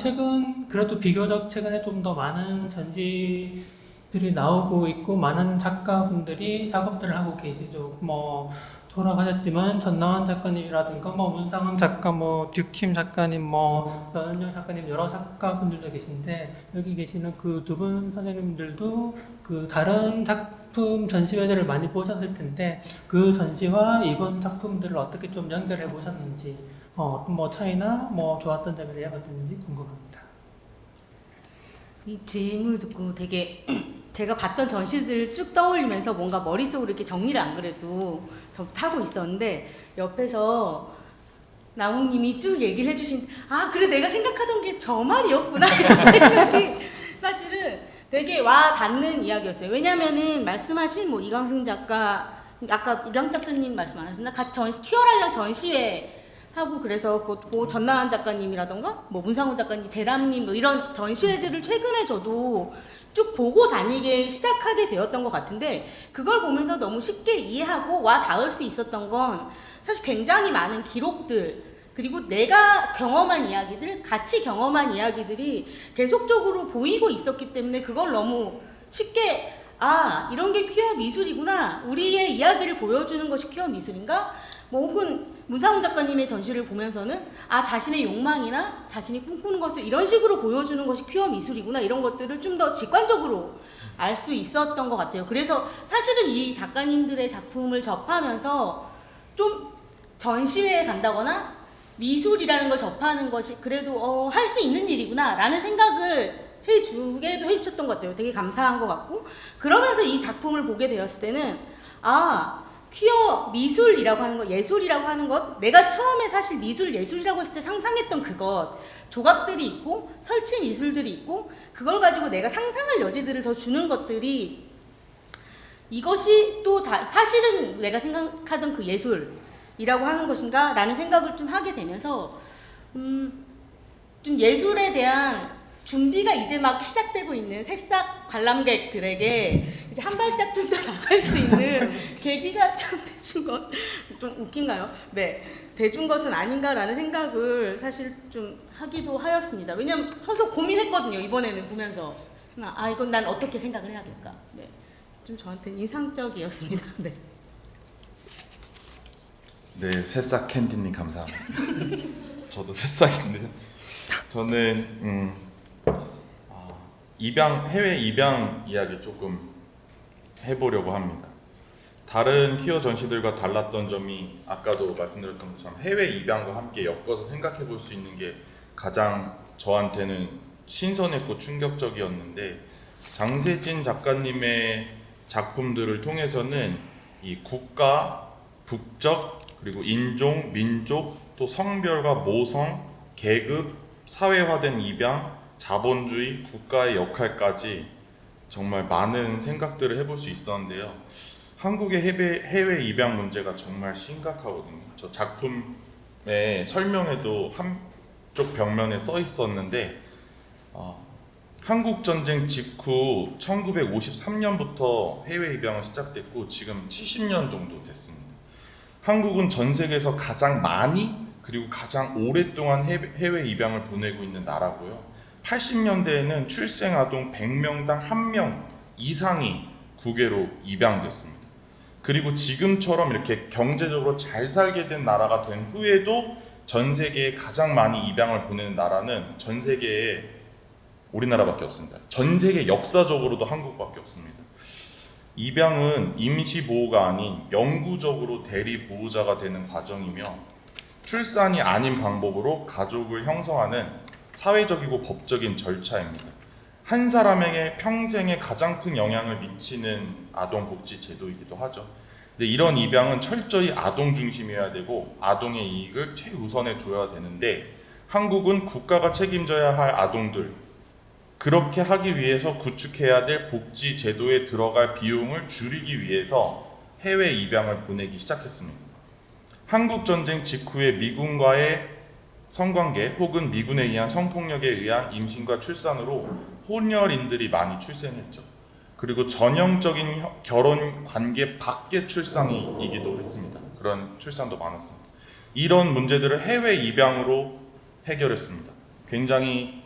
그래도 비교적 최근에 좀 더 많은 전시들이 나오고 있고, 많은 작가분들이 작업들을 하고 계시죠. 뭐, 돌아가셨지만, 전나환 작가님이라든가, 뭐, 문상은 작가, 뭐, 듀킴 작가님, 뭐, 변은영 작가님, 여러 작가분들도 계신데, 여기 계시는 그 두 분 선생님들도 그 다른 작품 전시회들을 많이 보셨을 텐데, 그 전시와 이번 작품들을 어떻게 좀 연결해 보셨는지, 뭐 차이나 뭐 좋았던 점이 어떤지 궁금합니다. 이 질문을 듣고 되게 제가 봤던 전시들을 쭉 떠올리면서 뭔가 머릿속으로 이렇게 정리를 안 그래도 좀 하고 있었는데, 옆에서 나무님이 쭉 얘기를 해주신, 아 그래 내가 생각하던 게 저 말이었구나 이런 생각이 사실은 되게 와 닿는 이야기였어요. 왜냐면은 말씀하신 뭐 이광승 작가, 아까 이광승 작가님 말씀 안 하셨나? 같이 퀴어랄랑 전시회 하고, 그래서 그 전나환 작가님이라던가 뭐 문상훈 작가님, 대람님 뭐 이런 전시회들을 최근에 저도 쭉 보고 다니게 시작하게 되었던 것 같은데, 그걸 보면서 너무 쉽게 이해하고 와 닿을 수 있었던 건 사실 굉장히 많은 기록들, 그리고 내가 경험한 이야기들, 같이 경험한 이야기들이 계속적으로 보이고 있었기 때문에 그걸 너무 쉽게, 아 이런 게 퀴어 미술이구나, 우리의 이야기를 보여주는 것이 퀴어 미술인가, 뭐 혹은 문상훈 작가님의 전시를 보면서는 아 자신의 욕망이나 자신이 꿈꾸는 것을 이런 식으로 보여주는 것이 퀴어 미술이구나, 이런 것들을 좀 더 직관적으로 알 수 있었던 것 같아요. 그래서 사실은 이 작가님들의 작품을 접하면서 좀 전시회에 간다거나 미술이라는 걸 접하는 것이 그래도 할 수 있는 일이구나 라는 생각을 해주게도 해주셨던 것 같아요. 되게 감사한 것 같고, 그러면서 이 작품을 보게 되었을 때는 아 퀴어 미술이라고 하는 것, 예술이라고 하는 것, 내가 처음에 사실 미술, 예술이라고 했을 때 상상했던 그것, 조각들이 있고 설치 미술들이 있고, 그걸 가지고 내가 상상할 여지들을 더 주는 것들이, 이것이 또 다 사실은 내가 생각하던 그 예술이라고 하는 것인가 라는 생각을 좀 하게 되면서 좀 예술에 대한 준비가 이제 막 시작되고 있는 새싹 관람객들에게 이제 한 발짝 좀 더 나갈 수 있는 계기가 좀 돼준 것, 좀 웃긴가요? 네, 돼준 것은 아닌가라는 생각을 사실 좀 하기도 하였습니다. 왜냐면 서서 고민했거든요, 이번에는 보면서. 아 이건 난 어떻게 생각을 해야 될까? 네, 좀 저한테는 인상적이었습니다. 네. 네, 새싹 캔디님 감사합니다. 저도 새싹인데요. 저는 해외 입양 이야기 조금 해보려고 합니다. 다른 퀴어 전시들과 달랐던 점이 아까도 말씀드렸던 것처럼 해외 입양과 함께 엮어서 생각해 볼 수 있는 게 가장 저한테는 신선했고 충격적이었는데, 장세진 작가님의 작품들을 통해서는 이 국가, 국적, 그리고 인종, 민족, 또 성별과 모성, 계급, 사회화된 입양, 자본주의, 국가의 역할까지 정말 많은 생각들을 해볼 수 있었는데요. 한국의 해외 입양 문제가 정말 심각하거든요. 저 작품의 설명에도 한쪽 벽면에 써 있었는데, 한국전쟁 직후 1953년부터 해외 입양은 시작됐고 지금 70년 정도 됐습니다. 한국은 전 세계에서 가장 많이 그리고 가장 오랫동안 해외 입양을 보내고 있는 나라고요. 80년대에는 출생 아동 100명당 1명 이상이 국외로 입양됐습니다. 그리고 지금처럼 이렇게 경제적으로 잘 살게 된 나라가 된 후에도 전 세계에 가장 많이 입양을 보내는 나라는 전 세계에 우리나라밖에 없습니다. 전 세계 역사적으로도 한국밖에 없습니다. 입양은 임시보호가 아닌 영구적으로 대리보호자가 되는 과정이며, 출산이 아닌 방법으로 가족을 형성하는 사회적이고 법적인 절차입니다. 한 사람에게 평생에 가장 큰 영향을 미치는 아동복지 제도이기도 하죠. 근데 이런 입양은 철저히 아동 중심이어야 되고 아동의 이익을 최우선에 둬야 되는데, 한국은 국가가 책임져야 할 아동들, 그렇게 하기 위해서 구축해야 될 복지 제도에 들어갈 비용을 줄이기 위해서 해외 입양을 보내기 시작했습니다. 한국 전쟁 직후에 미군과의 성관계 혹은 미군에 의한 성폭력에 의한 임신과 출산으로 혼혈인들이 많이 출생했죠. 그리고 전형적인 결혼 관계 밖의 출산이기도 했습니다. 그런 출산도 많았습니다. 이런 문제들을 해외 입양으로 해결했습니다. 굉장히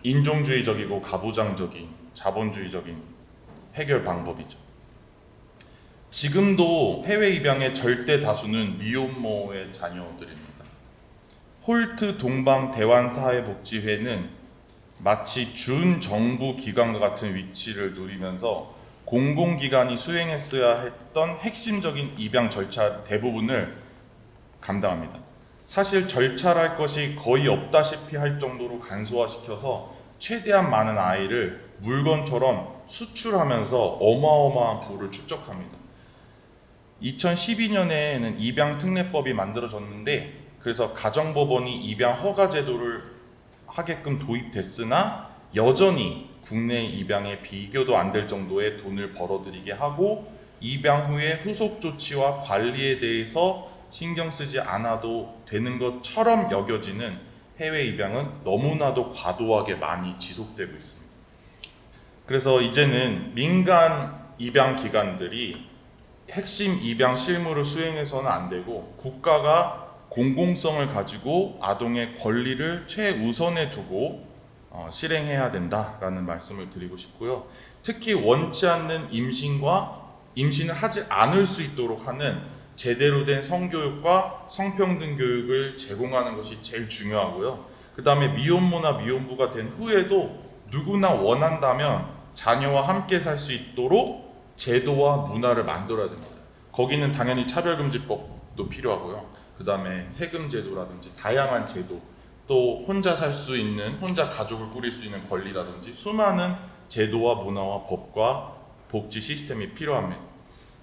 인종주의적이고 가부장적인 자본주의적인 해결 방법이죠. 지금도 해외 입양의 절대 다수는 미혼모의 자녀들입니다. 홀트 동방 대환사회복지회는 마치 준정부 기관과 같은 위치를 누리면서 공공기관이 수행했어야 했던 핵심적인 입양 절차 대부분을 감당합니다. 사실 절차할 것이 거의 없다시피 할 정도로 간소화시켜서 최대한 많은 아이를 물건처럼 수출하면서 어마어마한 부를 축적합니다. 2012년에는 입양특례법이 만들어졌는데 그래서 가정법원이 입양 허가 제도를 하게끔 도입됐으나 여전히 국내 입양에 비교도 안 될 정도의 돈을 벌어들이게 하고 입양 후에 후속 조치와 관리에 대해서 신경 쓰지 않아도 되는 것처럼 여겨지는 해외 입양은 너무나도 과도하게 많이 지속되고 있습니다. 그래서 이제는 민간 입양 기관들이 핵심 입양 실무를 수행해서는 안 되고 국가가 공공성을 가지고 아동의 권리를 최우선에 두고 실행해야 된다라는 말씀을 드리고 싶고요. 특히 원치 않는 임신을 하지 않을 수 있도록 하는 제대로 된 성교육과 성평등 교육을 제공하는 것이 제일 중요하고요. 그 다음에 미혼모나 미혼부가 된 후에도 누구나 원한다면 자녀와 함께 살 수 있도록 제도와 문화를 만들어야 됩니다. 거기는 당연히 차별금지법도 필요하고요. 그 다음에 세금제도라든지 다양한 제도, 또 혼자 살 수 있는, 혼자 가족을 꾸릴 수 있는 권리라든지 수많은 제도와 문화와 법과 복지 시스템이 필요합니다.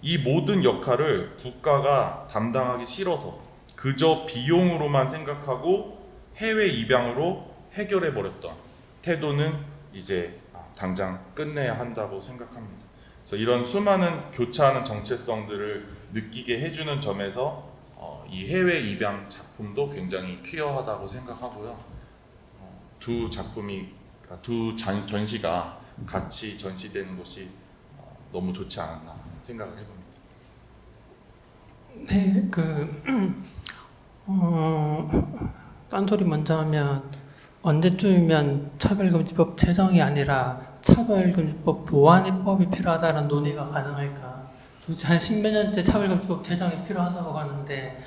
이 모든 역할을 국가가 담당하기 싫어서 그저 비용으로만 생각하고 해외 입양으로 해결해버렸던 태도는 이제 당장 끝내야 한다고 생각합니다. 그래서 이런 수많은 교차하는 정체성들을 느끼게 해주는 점에서 이 해외 입양 작품도 굉장히 퀴어하다고 생각하고요. 두 전시가 같이 전시되는 것이 너무 좋지 않았나 생각을 해봅니다. 네, 딴소리 먼저 하면 언제쯤이면 차별금지법 제정이 아니라 차별금지법 보완입법이 필요하다는 논의가 가능할까? 도대체 한 10몇 년째 차별금지법 제정이 필요하다고 하는데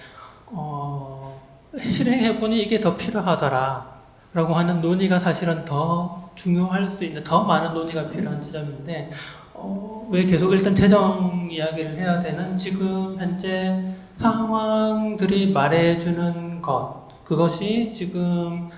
실행해보니 이게 더 필요하더라 라고 하는 논의가 사실은 더 중요할 수 있는, 더 많은 논의가 필요한 지점인데 왜 계속 일단 재정 이야기를 해야 되는 지금 현재 상황들이 말해주는 것, 그것이 지금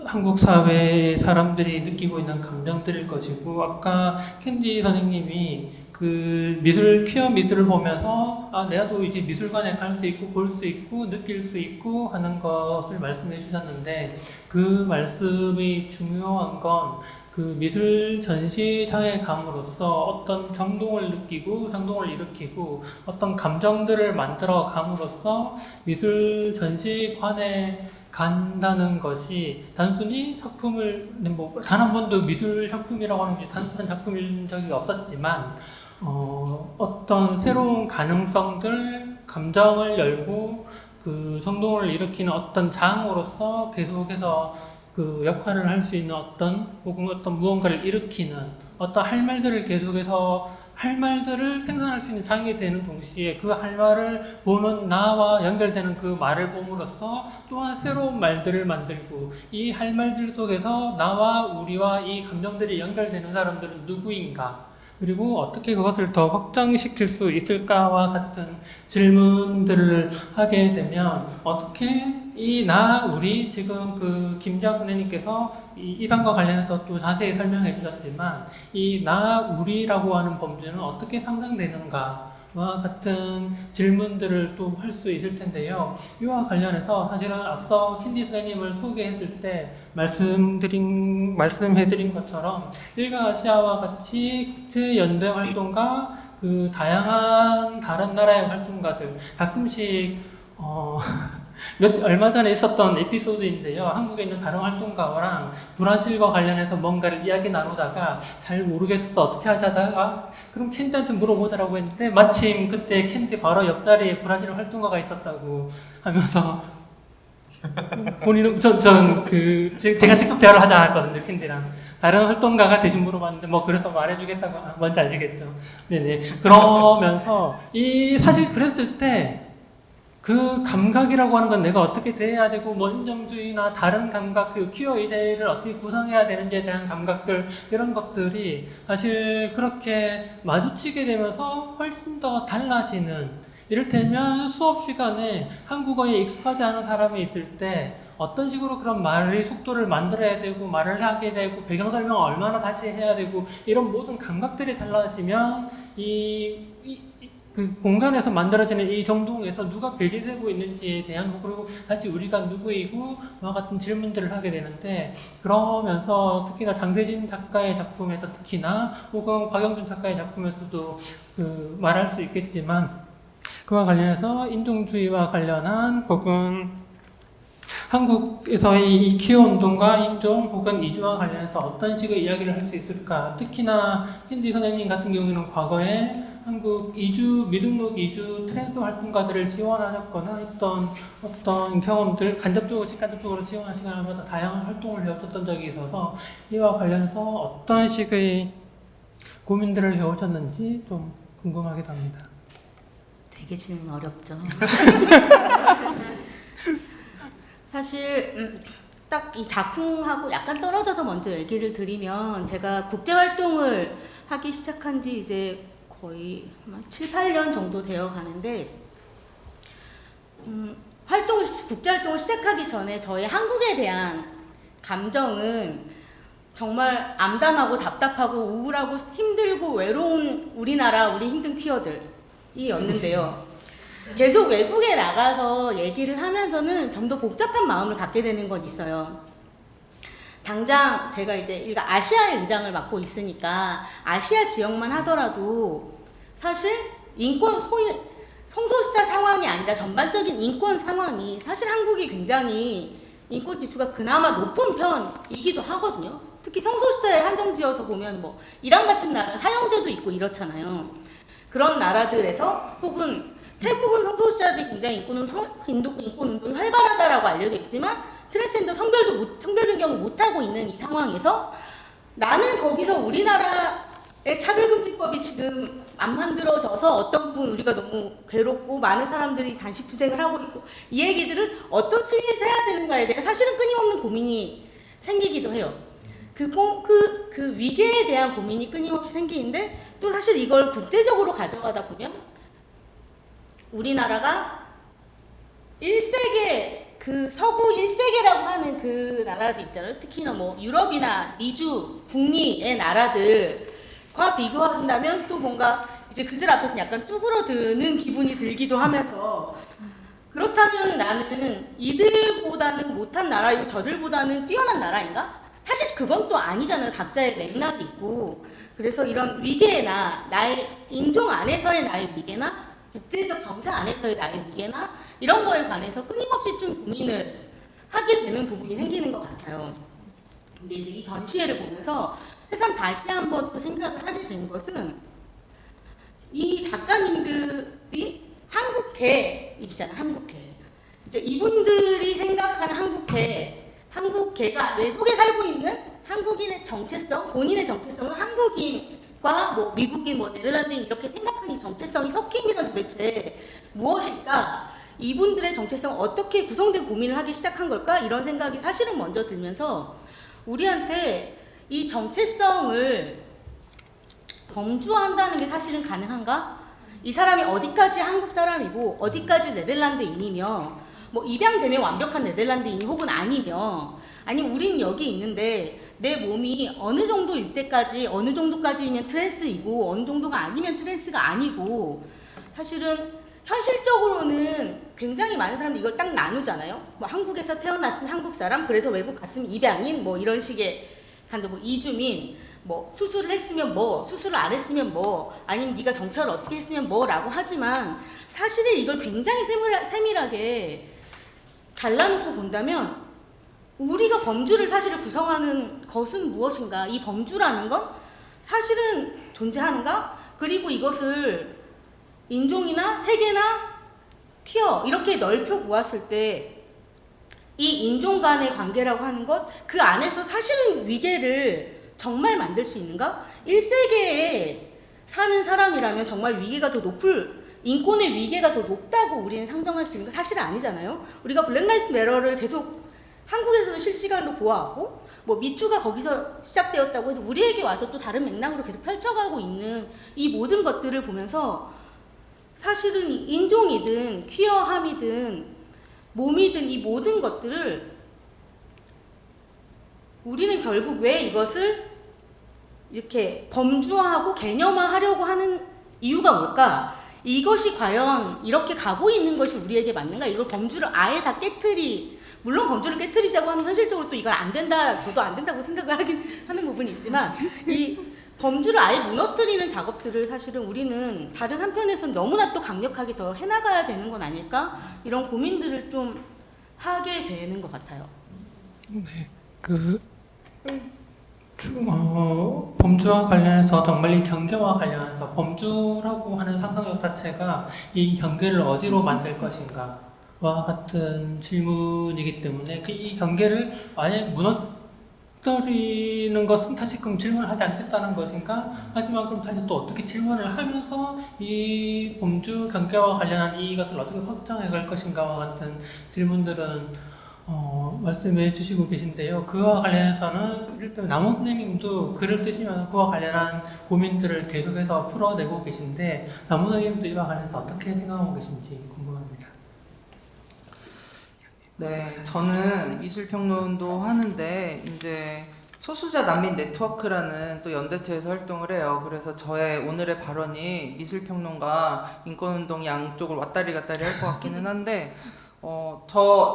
한국 사회의 사람들이 느끼고 있는 감정들일 것이고, 아까 캔디 선생님이 그 퀴어 미술을 보면서 내가 또 이제 미술관에 갈 수 있고 볼 수 있고 느낄 수 있고 하는 것을 말씀해 주셨는데, 그 말씀이 중요한 건 그 미술 전시장에 감으로써 어떤 정동을 느끼고 정동을 일으키고 어떤 감정들을 만들어 감으로써 미술 전시관에 간다는 것이 단순히 작품을 단 한 번도 미술 작품이라고 하는 것이 단순한 작품인 적이 없었지만 어떤 새로운 가능성들, 감정을 열고 그 정동을 일으키는 어떤 장으로서 계속해서 그 역할을 할 수 있는 혹은 어떤 무언가를 일으키는 어떤 할 말들을 계속해서 할 말들을 생산할 수 있는 장이 되는 동시에 그 할 말을 보는 나와 연결되는 그 말을 봄으로써 또한 새로운 말들을 만들고, 이 할 말들 속에서 나와 우리와 이 감정들이 연결되는 사람들은 누구인가, 그리고 어떻게 그것을 더 확장시킬 수 있을까와 같은 질문들을 하게 되면 어떻게 우리 지금 그 김지학 선생님께서 이 입양과 관련해서 또 자세히 설명해 주셨지만 이 우리라고 하는 범주는 어떻게 상상되는가와 같은 질문들을 또 할 수 있을 텐데요. 이와 관련해서 사실은 앞서 캔디 선생님을 소개했을 때 말씀해드린 것처럼 일가아시아와 같이 국제연대 활동가 그 다양한 다른 나라의 활동가들 가끔씩 얼마 전에 있었던 에피소드인데요. 한국에 있는 다른 활동가랑 브라질과 관련해서 뭔가를 이야기 나누다가 잘 모르겠어서 어떻게 하자다가 그럼 캔디한테 물어보자라고 했는데 마침 그때 캔디 바로 옆자리에 브라질 활동가가 있었다고 하면서 본인은 제가 직접 대화를 하지 않았거든요, 캔디랑. 다른 활동가가 대신 물어봤는데 뭐 그래서 말해주겠다고 뭔지 아시겠죠? 네네. 그러면서 사실 그랬을 때 그 감각이라고 하는 건 내가 어떻게 대해야 되고 뭐 인정주의나 다른 감각, 그 퀴어 이데이를 어떻게 구성해야 되는지에 대한 감각들, 이런 것들이 사실 그렇게 마주치게 되면서 훨씬 더 달라지는, 이를테면 수업 시간에 한국어에 익숙하지 않은 사람이 있을 때 어떤 식으로 그런 말의 속도를 만들어야 되고 말을 하게 되고 배경 설명을 얼마나 다시 해야 되고 이런 모든 감각들이 달라지면 그 공간에서 만들어지는 이 정동에서 누가 배제되고 있는지에 대한, 그리고 다시 우리가 누구이고 와 같은 질문들을 하게 되는데, 그러면서 특히나 장대진 작가의 작품에서 특히나 혹은 곽영준 작가의 작품에서도 말할 수 있겠지만 그와 관련해서 인종주의와 관련한 혹은 한국에서의 이 퀴어 운동과 인종 혹은 이주와 관련해서 어떤 식의 이야기를 할 수 있을까? 특히나 캔디 선생님 같은 경우에는 과거에 한국 이주, 미등록 이주 트랜스 활동가들을 지원하셨거나 했던 어떤 경험들, 간접적으로, 직간접적으로 지원하시거나 다양한 활동을 해오셨던 적이 있어서 이와 관련해서 어떤 식의 고민들을 해오셨는지 좀 궁금하기도 합니다. 되게 질문 어렵죠. 사실 딱 이 작품하고 약간 떨어져서 먼저 얘기를 드리면, 제가 국제 활동을 하기 시작한 지 이제 거의 7, 8년 정도 되어 가는데, 국제 활동을 시작하기 전에 저의 한국에 대한 감정은 정말 암담하고 답답하고 우울하고 힘들고 외로운 우리나라, 우리 힘든 퀴어들이었는데요. 계속 외국에 나가서 얘기를 하면서는 좀 더 복잡한 마음을 갖게 되는 건 있어요. 당장 제가 이제 아시아의 의장을 맡고 있으니까 아시아 지역만 하더라도 사실 성소수자 상황이 아니라 전반적인 인권 상황이, 사실 한국이 굉장히 인권 지수가 그나마 높은 편이기도 하거든요. 특히 성소수자에 한정지어서 보면 뭐 이란 같은 나라 사형제도 있고 이렇잖아요. 그런 나라들에서, 혹은 태국은 성소수자들이 굉장히 인권 운동이 활발하다라고 알려져 있지만 트랜스젠더 성별 변경을 못하고 있는 이 상황에서 나는 거기서 우리나라의 차별금지법이 지금 안 만들어져서 어떤 부분 우리가 너무 괴롭고 많은 사람들이 단식투쟁을 하고 있고, 이 얘기들을 어떤 수위에서 해야 되는가에 대해 사실은 끊임없는 고민이 생기기도 해요. 그 위계에 대한 고민이 끊임없이 생기는데, 또 사실 이걸 국제적으로 가져가다 보면 우리나라가 1세계, 그 서구 1세계라고 하는 그 나라들 있잖아요. 특히나 뭐 유럽이나 미주, 북미의 나라들과 비교한다면 또 뭔가 이제 그들 앞에서 약간 쭈그러드는 기분이 들기도 하면서, 그렇다면 나는 이들보다는 못한 나라이고 저들보다는 뛰어난 나라인가? 사실 그건 또 아니잖아요. 각자의 맥락이 있고. 그래서 이런 위계나 나의 인종 안에서의 나의 위계나 국제적 정세 안에서의 나의 위계나 이런 거에 관해서 끊임없이 좀 고민을 하게 되는 부분이 생기는 것 같아요. 근데 이제 이 전시회를 보면서 새삼 다시 한번 또 생각을 하게 된 것은, 이 작가님들이 한국계이시잖아요. 한국계. 이제 이분들이 생각하는 한국계가 외국에 살고 있는 한국인의 정체성, 본인의 정체성은 한국인과 뭐 미국인, 뭐 네덜란드인 이렇게 생각하는 이 정체성이 섞임이란 도대체 무엇일까? 이분들의 정체성 어떻게 구성된 고민을 하기 시작한 걸까? 이런 생각이 사실은 먼저 들면서, 우리한테 이 정체성을 범주화한다는 게 사실은 가능한가? 이 사람이 어디까지 한국 사람이고 어디까지 네덜란드인이며, 뭐 입양되면 완벽한 네덜란드인이 혹은 아니면 우린 여기 있는데 내 몸이 어느 정도일 때까지, 어느 정도까지면 트랜스이고 어느 정도가 아니면 트랜스가 아니고, 사실은 현실적으로는 굉장히 많은 사람들이 이걸 딱 나누잖아요. 뭐 한국에서 태어났으면 한국 사람, 그래서 외국 갔으면 입양인, 뭐 이런 식의 간다, 뭐 이주민, 뭐 수술을 했으면 뭐, 수술을 안 했으면 뭐, 아니면 네가 정찰을 어떻게 했으면 뭐라고 하지만 사실은 이걸 굉장히 세밀하게 잘라놓고 본다면 우리가 범주를 사실을 구성하는 것은 무엇인가? 이 범주라는 건 사실은 존재하는가? 그리고 이것을 인종이나 세계나 퀴어 이렇게 넓혀 보았을 때 이 인종 간의 관계라고 하는 것, 그 안에서 사실은 위계를 정말 만들 수 있는가? 1세계에 사는 사람이라면 정말 위계가 더 인권의 위계가 더 높다고 우리는 상정할 수 있는 거 사실은 아니잖아요. 우리가 블랙 라이브스 매터를 계속 한국에서도 실시간으로 보아왔고 뭐 미투가 거기서 시작되었다고 해도 우리에게 와서 또 다른 맥락으로 계속 펼쳐가고 있는 이 모든 것들을 보면서 사실은 인종이든 퀴어함이든 몸이든 이 모든 것들을 우리는 결국 왜 이것을 이렇게 범주화하고 개념화하려고 하는 이유가 뭘까? 이것이 과연 이렇게 가고 있는 것이 우리에게 맞는가? 이걸 범주를 아예 다 물론 범주를 깨트리자고 하면 현실적으로 또 이건 안 된다, 저도 안 된다고 생각을 하는 부분이 있지만 이 범주를 아예 무너뜨리는 작업들을 사실은 우리는 다른 한편에서는 너무나 또 강력하게 더 해나가야 되는 건 아닐까? 이런 고민들을 좀 하게 되는 것 같아요. 네, 범주와 관련해서 정말 이 경계와 관련해서 범주라고 하는 상상력 자체가 이 경계를 어디로 만들 것인가와 같은 질문이기 때문에 이 경계를 아예 무너뜨리는 것은 다시 그럼 질문을 하지 않겠다는 것인가? 하지만 그럼 다시 또 어떻게 질문을 하면서 이 범주 경계와 관련한 이것을 어떻게 확장해 갈 것인가와 같은 질문들은 말씀해 주시고 계신데요. 그와 관련해서는 일단 남원 선생님도 글을 쓰시면서 그와 관련한 고민들을 계속해서 풀어내고 계신데 남원 선생님도 이와 관련해서 어떻게 생각하고 계신지 궁금합니다. 네, 저는 미술평론도 하는데 이제 소수자 난민 네트워크라는 또 연대체에서 활동을 해요. 그래서 저의 오늘의 발언이 미술평론과 인권운동 양쪽을 왔다리 갔다리 할 것 같기는 한데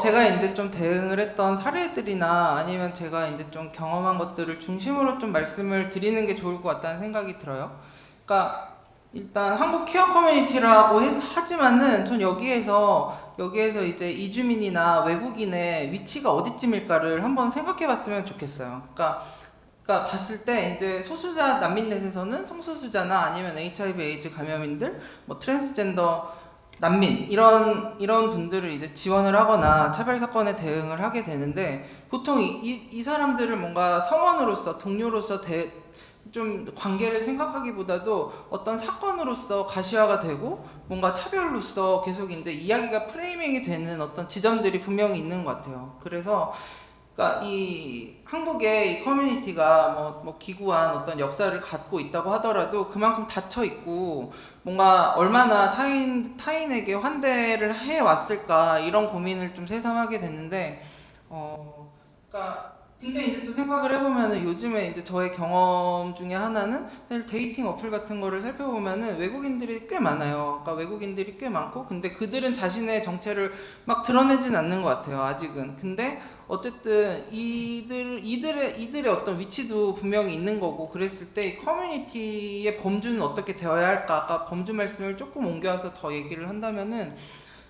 제가 이제 좀 대응을 했던 사례들이나 아니면 제가 이제 좀 경험한 것들을 중심으로 좀 말씀을 드리는 게 좋을 것 같다는 생각이 들어요. 그러니까 일단 한국 퀴어 커뮤니티라고 하지만은 전 여기에서 이제 이주민이나 외국인의 위치가 어디쯤일까를 한번 생각해 봤으면 좋겠어요. 그러니까 봤을 때 이제 소수자 난민넷에서는 성소수자나 아니면 HIV 에이즈 감염인들, 뭐 트랜스젠더 난민 이런 분들을 이제 지원을 하거나 차별 사건에 대응을 하게 되는데 보통 이 사람들을 뭔가 성원으로서 동료로서 좀 관계를 생각하기보다도 어떤 사건으로서 가시화가 되고 뭔가 차별로서 계속 이제 이야기가 프레이밍이 되는 어떤 지점들이 분명히 있는 것 같아요. 그래서 그러니까 이 한국의 이 커뮤니티가 뭐 기구한 어떤 역사를 갖고 있다고 하더라도 그만큼 닫혀 있고 뭔가 얼마나 타인에게 환대를 해 왔을까 이런 고민을 좀 새삼하게 됐는데 그러니까 근데 이제 또 생각을 해보면은 요즘에 이제 저의 경험 중에 하나는 사실 데이팅 어플 같은 거를 살펴보면은 외국인들이 꽤 많아요. 그러니까 외국인들이 꽤 많고 근데 그들은 자신의 정체를 막 드러내진 않는 것 같아요. 아직은. 근데 어쨌든 이들의 어떤 위치도 분명히 있는 거고 그랬을 때 이 커뮤니티의 범주는 어떻게 되어야 할까? 아까 범주 말씀을 조금 옮겨와서 더 얘기를 한다면은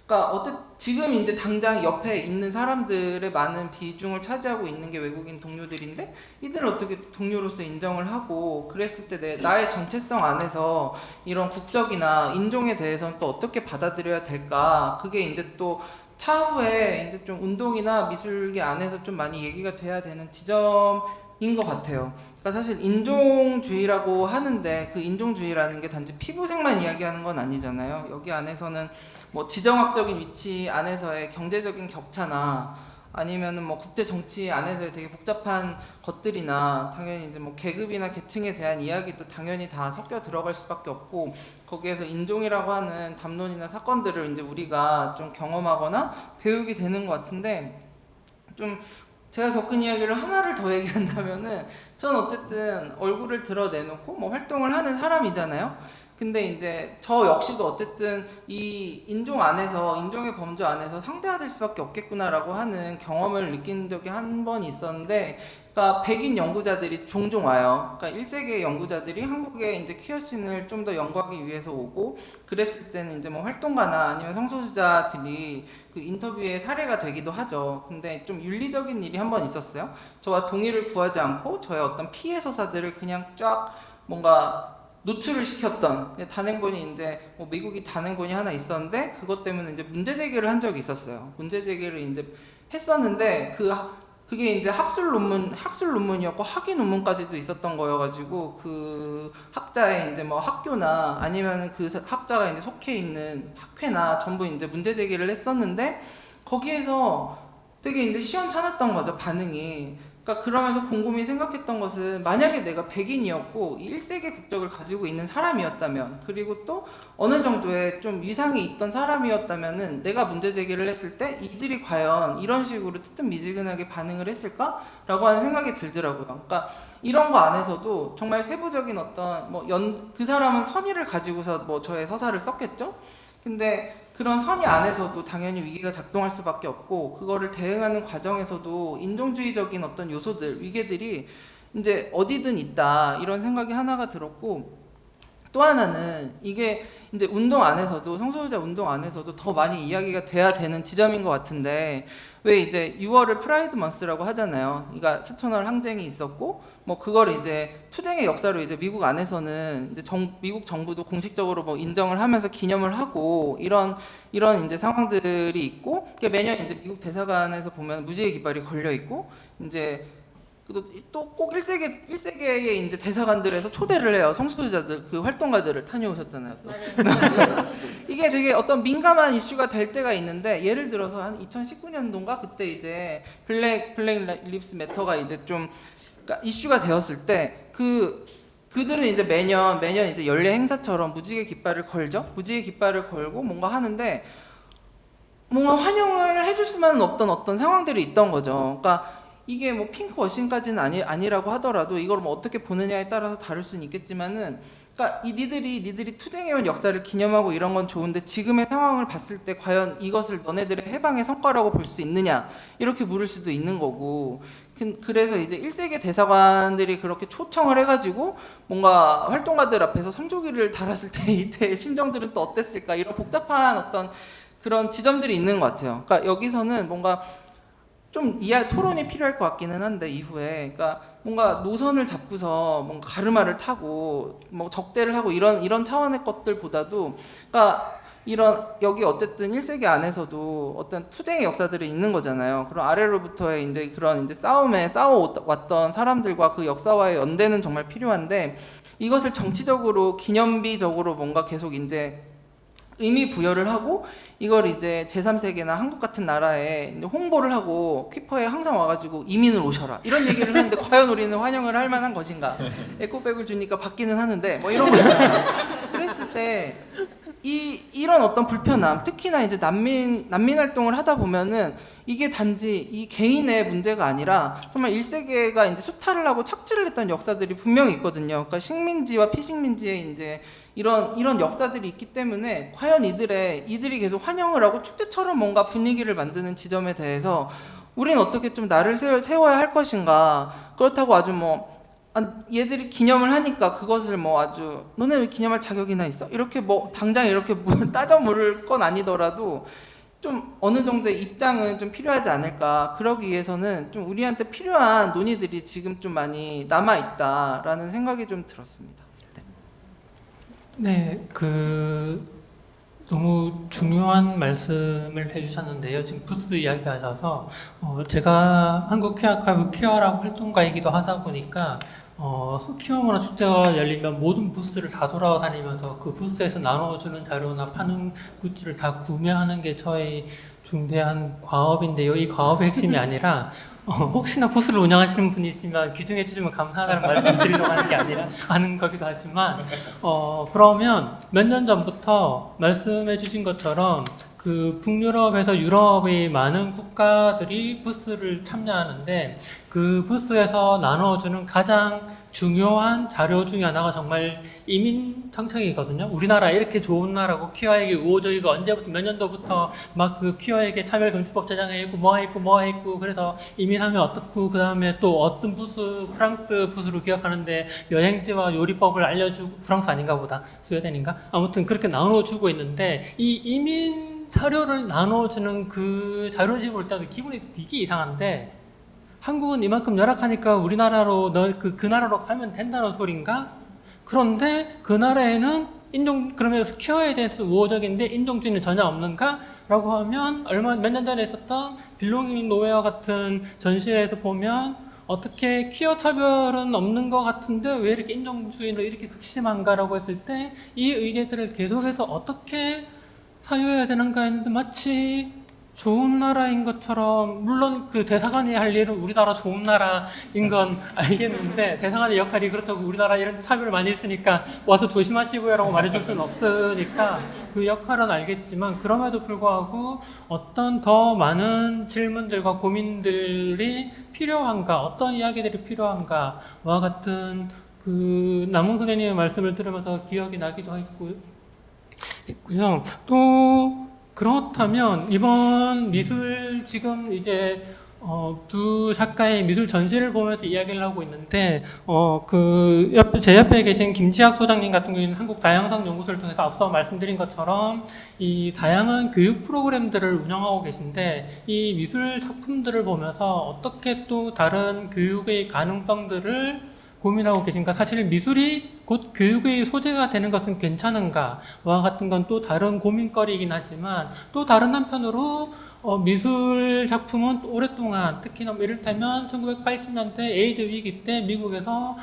그러니까 지금 이제 당장 옆에 있는 사람들의 많은 비중을 차지하고 있는 게 외국인 동료들인데 이들을 어떻게 동료로서 인정을 하고 그랬을 때 나의 정체성 안에서 이런 국적이나 인종에 대해서는 또 어떻게 받아들여야 될까? 그게 이제 또 차후에 이제 좀 운동이나 미술계 안에서 좀 많이 얘기가 돼야 되는 지점인 것 같아요. 그러니까 사실 인종주의라고 하는데 그 인종주의라는 게 단지 피부색만 이야기하는 건 아니잖아요. 여기 안에서는 뭐 지정학적인 위치 안에서의 경제적인 격차나 아니면은 뭐 국제 정치 안에서의 되게 복잡한 것들이나 당연히 이제 뭐 계급이나 계층에 대한 이야기도 당연히 다 섞여 들어갈 수밖에 없고 거기에서 인종이라고 하는 담론이나 사건들을 이제 우리가 좀 경험하거나 배우게 되는 것 같은데 좀 제가 겪은 이야기를 하나를 더 얘기한다면은 전 어쨌든 얼굴을 드러내놓고 뭐 활동을 하는 사람이잖아요. 근데 이제 저 역시도 어쨌든 이 인종의 범주 안에서 상대화될 수밖에 없겠구나라고 하는 경험을 느낀 적이 한 번 있었는데, 그러니까 백인 연구자들이 종종 와요. 그러니까 1세기의 연구자들이 한국에 이제 퀴어 씬을 좀 더 연구하기 위해서 오고, 그랬을 때는 이제 뭐 활동가나 아니면 성소수자들이 그 인터뷰의 사례가 되기도 하죠. 근데 좀 윤리적인 일이 한 번 있었어요. 저와 동의를 구하지 않고 저의 어떤 피해 서사들을 그냥 쫙 뭔가 노출을 시켰던 단행본이 이제 뭐 미국이 단행본이 하나 있었는데, 그것 때문에 이제 문제 제기를 한 적이 있었어요. 문제 제기를 이제 했었는데 그게 이제 학술 논문이었고 학위 논문까지도 있었던 거여가지고, 그 학자의 이제 뭐 학교나 아니면 그 학자가 이제 속해 있는 학회나 전부 이제 문제 제기를 했었는데, 거기에서 되게 이제 시원찮았던 거죠, 반응이. 그러니까 그러면서 곰곰이 생각했던 것은, 만약에 내가 백인이었고 이 1세기 국적을 가지고 있는 사람이었다면, 그리고 또 어느 정도의 좀 위상이 있던 사람이었다면은 내가 문제 제기를 했을 때 이들이 과연 이런 식으로 뜨뜻미지근하게 반응을 했을까라고 하는 생각이 들더라고요. 그러니까 이런 거 안에서도 정말 세부적인 어떤 그 사람은 선의를 가지고서 뭐 저의 서사를 썼겠죠? 근데 그런 선의 안에서도 당연히 위기가 작동할 수밖에 없고, 그거를 대응하는 과정에서도 인종주의적인 어떤 요소들, 위계들이 이제 어디든 있다, 이런 생각이 하나가 들었고, 또 하나는 이게 이제 운동 안에서도, 성소유자 운동 안에서도 더 많이 이야기가 돼야 되는 지점인 것 같은데, 왜 이제 6월을 프라이드 먼스라고 하잖아요. 그러니까 스토널 항쟁이 있었고, 뭐 그걸 이제 투쟁의 역사로 이제 미국 안에서는 이제 미국 정부도 공식적으로 뭐 인정을 하면서 기념을 하고, 이런 이제 상황들이 있고, 매년 이제 미국 대사관에서 보면 무지개 깃발이 걸려 있고, 이제 또 꼭 1세기의 이제 대사관들에서 초대를 해요. 성소유자들, 그 활동가들을 다녀오셨잖아요. 또. 이게 되게 어떤 민감한 이슈가 될 때가 있는데, 예를 들어서 한 2019년도인가 그때 이제 블랙 립스 매터가 이제 좀 그러니까 이슈가 되었을 때, 그들은 이제 매년 이제 연례 행사처럼 무지개 깃발을 걸죠. 무지개 깃발을 걸고 뭔가 하는데, 뭔가 환영을 해줄 수만은 없던 어떤 상황들이 있던 거죠. 그러니까 이게 뭐 핑크워싱까지는 아니라고 하더라도 이걸 뭐 어떻게 보느냐에 따라서 다를 수는 있겠지만은, 그러니까 니들이 투쟁해온 역사를 기념하고 이런 건 좋은데, 지금의 상황을 봤을 때 과연 이것을 너네들의 해방의 성과라고 볼 수 있느냐, 이렇게 물을 수도 있는 거고. 그래서 이제 1세기 대사관들이 그렇게 초청을 해가지고 뭔가 활동가들 앞에서 성조기를 달았을 때 이때의 심정들은 또 어땠을까, 이런 복잡한 어떤 그런 지점들이 있는 것 같아요. 그러니까 여기서는 뭔가 좀 토론이 필요할 것 같기는 한데, 이후에 그러니까 뭔가 노선을 잡고서 뭔가 가르마를 타고 뭐 적대를 하고 이런 차원의 것들보다도, 그러니까 여기 어쨌든 1세기 안에서도 어떤 투쟁의 역사들이 있는 거잖아요. 그런 아래로부터의 이제 그런 이제 싸움에 싸워왔던 사람들과 그 역사와의 연대는 정말 필요한데, 이것을 정치적으로 기념비적으로 뭔가 계속 이제 의미 부여를 하고, 이걸 이제 제3세계나 한국 같은 나라에 홍보를 하고, 퀴퍼에 항상 와가지고 이민을 오셔라, 이런 얘기를 하는데 과연 우리는 환영을 할 만한 것인가? 에코백을 주니까 받기는 하는데 뭐 이런 거 있잖아요. 그랬을 때 이런 어떤 불편함, 특히나 이제 난민 활동을 하다 보면은 이게 단지 이 개인의 문제가 아니라 정말 1세기가 이제 수탈을 하고 착취를 했던 역사들이 분명히 있거든요. 그러니까 식민지와 피식민지의 이제 이런 역사들이 있기 때문에, 과연 이들이 계속 환영을 하고 축제처럼 뭔가 분위기를 만드는 지점에 대해서 우리는 어떻게 좀 나를 세워야 할 것인가. 그렇다고 아주 얘들이 기념을 하니까 그것을 뭐 아주 너네 왜 기념할 자격이나 있어? 이렇게 뭐 당장 이렇게 따져 물을 건 아니더라도 좀 어느 정도의 입장은 좀 필요하지 않을까. 그러기 위해서는 좀 우리한테 필요한 논의들이 지금 좀 많이 남아있다라는 생각이 좀 들었습니다. 네, 너무 중요한 말씀을 해주셨는데요. 지금 부스 이야기하셔서 제가 한국 퀴어 아카이브 퀴어라고 활동가이기도 하다 보니까 퀴어 문화 축제가 열리면 모든 부스를 다 돌아다니면서 그 부스에서 나눠주는 자료나 파는 굿즈를 다 구매하는 게 저의 중대한 과업인데요. 이 과업의 핵심이 아니라 혹시나 부스를 운영하시는 분이시면 기증해 주시면 감사하다는 말씀 드리려고 하는 게 아니라 하는 거기도 하지만, 그러면 몇 년 전부터 말씀해 주신 것처럼 그 북유럽에서 유럽의 많은 국가들이 부스를 참여하는데 그 부스에서 나눠주는 가장 중요한 자료 중에 하나가 정말 이민 정책이거든요. 우리나라 이렇게 좋은 나라고 퀴어에게 우호적이고 언제부터 몇 년도부터 막 그 퀴어에게 차별금지법 제정했고 뭐 했고 그래서 이민하면 어떻고 그 다음에 또 어떤 부스 프랑스 부스로 기억하는데 여행지와 요리법을 알려주고 프랑스 아닌가 보다 스웨덴인가 아무튼 그렇게 나눠주고 있는데 이 이민 자료를 나눠주는 그 자료집 볼 때도 기분이 되게 이상한데 한국은 이만큼 열악하니까 우리나라로 그 나라로 가면 된다는 소린가? 그런데 그 나라에는 그러면 퀴어에 대해서 우호적인데 인종주의는 전혀 없는가? 라고 하면 몇 년 전에 있었던 빌롱잉 노웨어 같은 전시회에서 보면 어떻게 퀴어 차별은 없는 것 같은데 왜 이렇게 인종주의로 이렇게 극심한가라고 했을 때 이 의제들을 계속해서 어떻게 사유해야 되는가 했는데 마치 좋은 나라인 것처럼 물론 그 대사관이 할 일은 우리나라 좋은 나라인 건 알겠는데 대사관의 역할이 그렇다고 우리나라 이런 차별을 많이 있으니까 와서 조심하시고요 라고 말해줄 수는 없으니까 그 역할은 알겠지만 그럼에도 불구하고 어떤 더 많은 질문들과 고민들이 필요한가 어떤 이야기들이 필요한가와 같은 그 남웅 선생님의 말씀을 들으면서 기억이 나기도 있고요. 또 그렇다면 이번 미술 지금 이제 두 작가의 미술 전시를 보면서 이야기를 하고 있는데 제 옆에 계신 김지학 소장님 같은 경우에는 한국 다양성 연구소를 통해서 앞서 말씀드린 것처럼 이 다양한 교육 프로그램들을 운영하고 계신데 이 미술 작품들을 보면서 어떻게 또 다른 교육의 가능성들을 고민하고 계신가? 사실 미술이 곧 교육의 소재가 되는 것은 괜찮은가와 같은 건 또 다른 고민거리이긴 하지만 또 다른 한편으로 미술 작품은 오랫동안 특히나 이를테면 1980년대 에이즈 위기 때 미국에서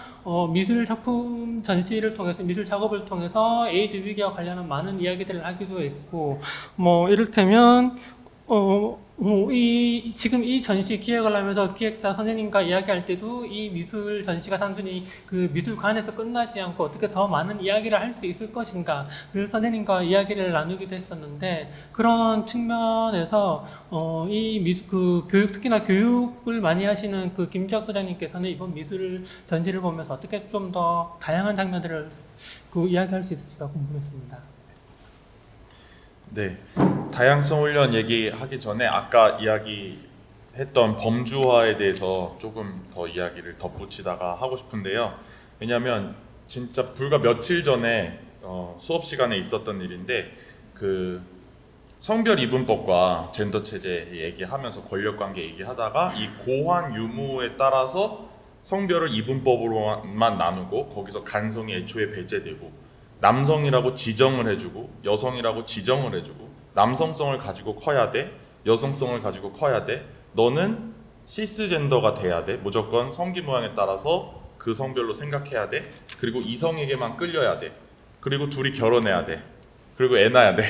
미술 작품 전시를 통해서 미술 작업을 통해서 에이즈 위기와 관련한 많은 이야기들을 하기도 했고 뭐 이를테면 지금 이 전시 기획을 하면서 기획자 선생님과 이야기할 때도 이 미술 전시가 단순히 그 미술관에서 끝나지 않고 어떻게 더 많은 이야기를 할 수 있을 것인가를 선생님과 이야기를 나누기도 했었는데 그런 측면에서 특히나 교육을 많이 하시는 그 김지학 소장님께서는 이번 미술 전시를 보면서 어떻게 좀 더 다양한 장면들을 이야기할 수 있을지가 궁금했습니다. 네, 다양성 훈련 얘기하기 전에 아까 이야기했던 범주화에 대해서 조금 더 이야기를 덧붙이다가 하고 싶은데요. 왜냐하면 진짜 불과 며칠 전에 수업 시간에 있었던 일인데 그 성별 이분법과 젠더 체제 얘기하면서 권력관계 얘기하다가 이 고환 유무에 따라서 성별을 이분법으로만 나누고 거기서 간성이 애초에 배제되고 남성이라고 지정을 해주고 여성이라고 지정을 해주고 남성성을 가지고 커야 돼 여성성을 가지고 커야 돼 너는 시스젠더가 돼야 돼 무조건 성기 모양에 따라서 그 성별로 생각해야 돼 그리고 이성에게만 끌려야 돼 그리고 둘이 결혼해야 돼 그리고 애 낳아야 돼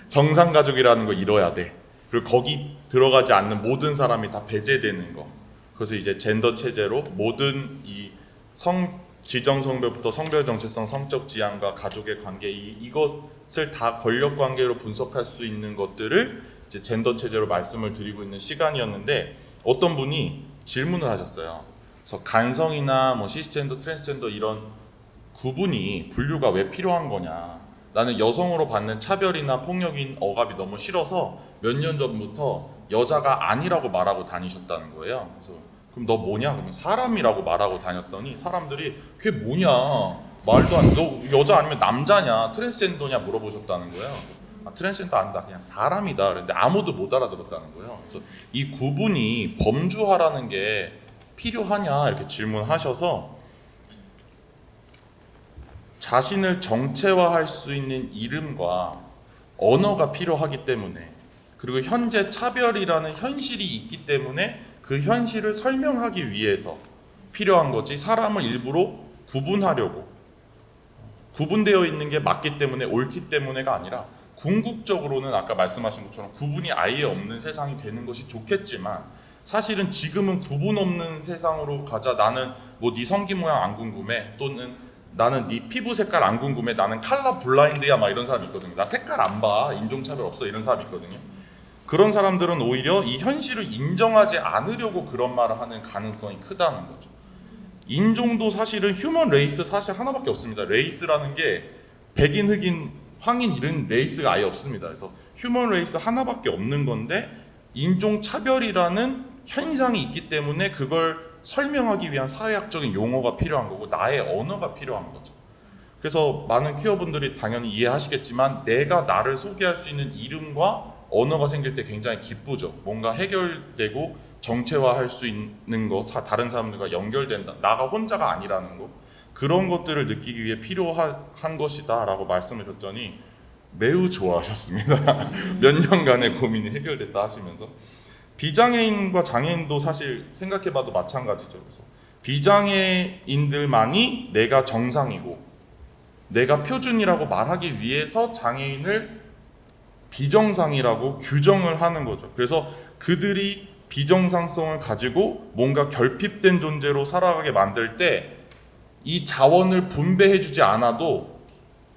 정상가족이라는 거 이뤄야 돼 그리고 거기 들어가지 않는 모든 사람이 다 배제되는 거 그래서 이제 젠더 체제로 모든 이 지정 성별부터 성별 정체성, 성적 지향과 가족의 관계 이것을 다 권력 관계로 분석할 수 있는 것들을 이제 젠더 체제로 말씀을 드리고 있는 시간이었는데 어떤 분이 질문을 하셨어요. 그래서 간성이나 뭐 시스젠더, 트랜스젠더 이런 구분이 분류가 왜 필요한 거냐? 나는 여성으로 받는 차별이나 폭력인 억압이 너무 싫어서 몇 년 전부터 여자가 아니라고 말하고 다니셨다는 거예요. 그래서 그럼 너 뭐냐? 그러면 사람이라고 말하고 다녔더니 사람들이 그게 뭐냐? 말도 안 돼. 너 여자 아니면 남자냐? 트랜스젠더냐? 물어보셨다는 거예요. 그래서 트랜스젠더 아니다. 그냥 사람이다. 그런데 아무도 못 알아들었다는 거예요. 그래서 이 구분이 범주화라는 게 필요하냐? 이렇게 질문하셔서 자신을 정체화할 수 있는 이름과 언어가 필요하기 때문에 그리고 현재 차별이라는 현실이 있기 때문에 그 현실을 설명하기 위해서 필요한 거지 사람을 일부러 구분하려고 구분되어 있는 게 맞기 때문에 옳기 때문에가 아니라 궁극적으로는 아까 말씀하신 것처럼 구분이 아예 없는 세상이 되는 것이 좋겠지만 사실은 지금은 구분 없는 세상으로 가자 나는 뭐 네 성기 모양 안 궁금해 또는 나는 네 피부 색깔 안 궁금해, 나는 컬러 블라인드야, 막 이런 사람이 있거든요. 나 색깔 안 봐, 인종차별 없어, 이런 사람이 있거든요. 그런 사람들은 오히려 이 현실을 인정하지 않으려고 그런 말을 하는 가능성이 크다는 거죠. 인종도 사실은 휴먼 레이스 사실 하나밖에 없습니다. 레이스라는 게 백인, 흑인, 황인 이런 레이스가 아예 없습니다. 그래서 휴먼 레이스 하나밖에 없는 건데 인종차별이라는 현상이 있기 때문에 그걸 설명하기 위한 사회학적인 용어가 필요한 거고 나의 언어가 필요한 거죠. 그래서 많은 퀴어분들이 당연히 이해하시겠지만 내가 나를 소개할 수 있는 이름과 언어가 생길 때 굉장히 기쁘죠. 뭔가 해결되고 정체화할 수 있는 거, 다른 사람들과 연결된다. 나가 혼자가 아니라는 거. 그런 것들을 느끼기 위해 필요한 것이다 라고 말씀을 드렸더니 매우 좋아하셨습니다. 몇 년간의 고민이 해결됐다 하시면서. 비장애인과 장애인도 사실 생각해봐도 마찬가지죠. 그래서 비장애인들만이 내가 정상이고 내가 표준이라고 말하기 위해서 장애인을 비정상이라고 규정을 하는 거죠. 그래서 그들이 비정상성을 가지고 뭔가 결핍된 존재로 살아가게 만들 때 이 자원을 분배해주지 않아도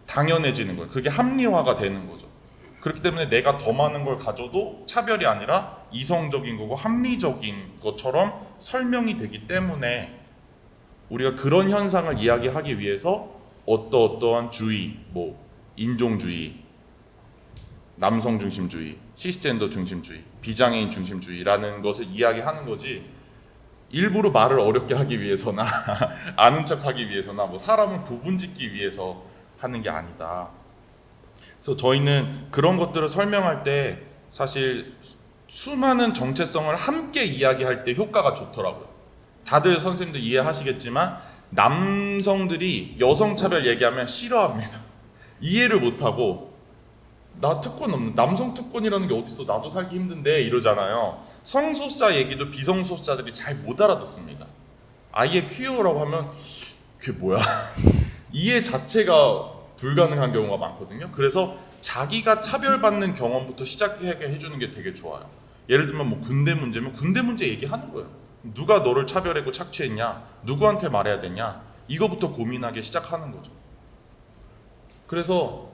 당연해지는 거예요. 그게 합리화가 되는 거죠. 그렇기 때문에 내가 더 많은 걸 가져도 차별이 아니라 이성적인 거고 합리적인 것처럼 설명이 되기 때문에 우리가 그런 현상을 이야기하기 위해서 어떠한 주의, 뭐 인종주의, 남성 중심주의, 시스젠더 중심주의, 비장애인 중심주의라는 것을 이야기하는 거지 일부러 말을 어렵게 하기 위해서나 아는 척하기 위해서나 뭐 사람을 구분짓기 위해서 하는 게 아니다. 그래서 저희는 그런 것들을 설명할 때 사실 수많은 정체성을 함께 이야기할 때 효과가 좋더라고요. 다들 선생님들 이해하시겠지만 남성들이 여성차별 얘기하면 싫어합니다. 이해를 못하고 나 특권 없는, 남성 특권이라는 게 어딨어, 나도 살기 힘든데 이러잖아요. 성소수자 얘기도 비성소수자들이 잘 못 알아듣습니다. 아예 퀴어라고 하면 그게 뭐야? 이해 자체가 불가능한 경우가 많거든요. 그래서 자기가 차별받는 경험부터 시작하게 해주는 게 되게 좋아요. 예를 들면 뭐 군대 문제면 군대 문제 얘기하는 거예요. 누가 너를 차별하고 착취했냐? 누구한테 말해야 되냐? 이거부터 고민하기 시작하는 거죠. 그래서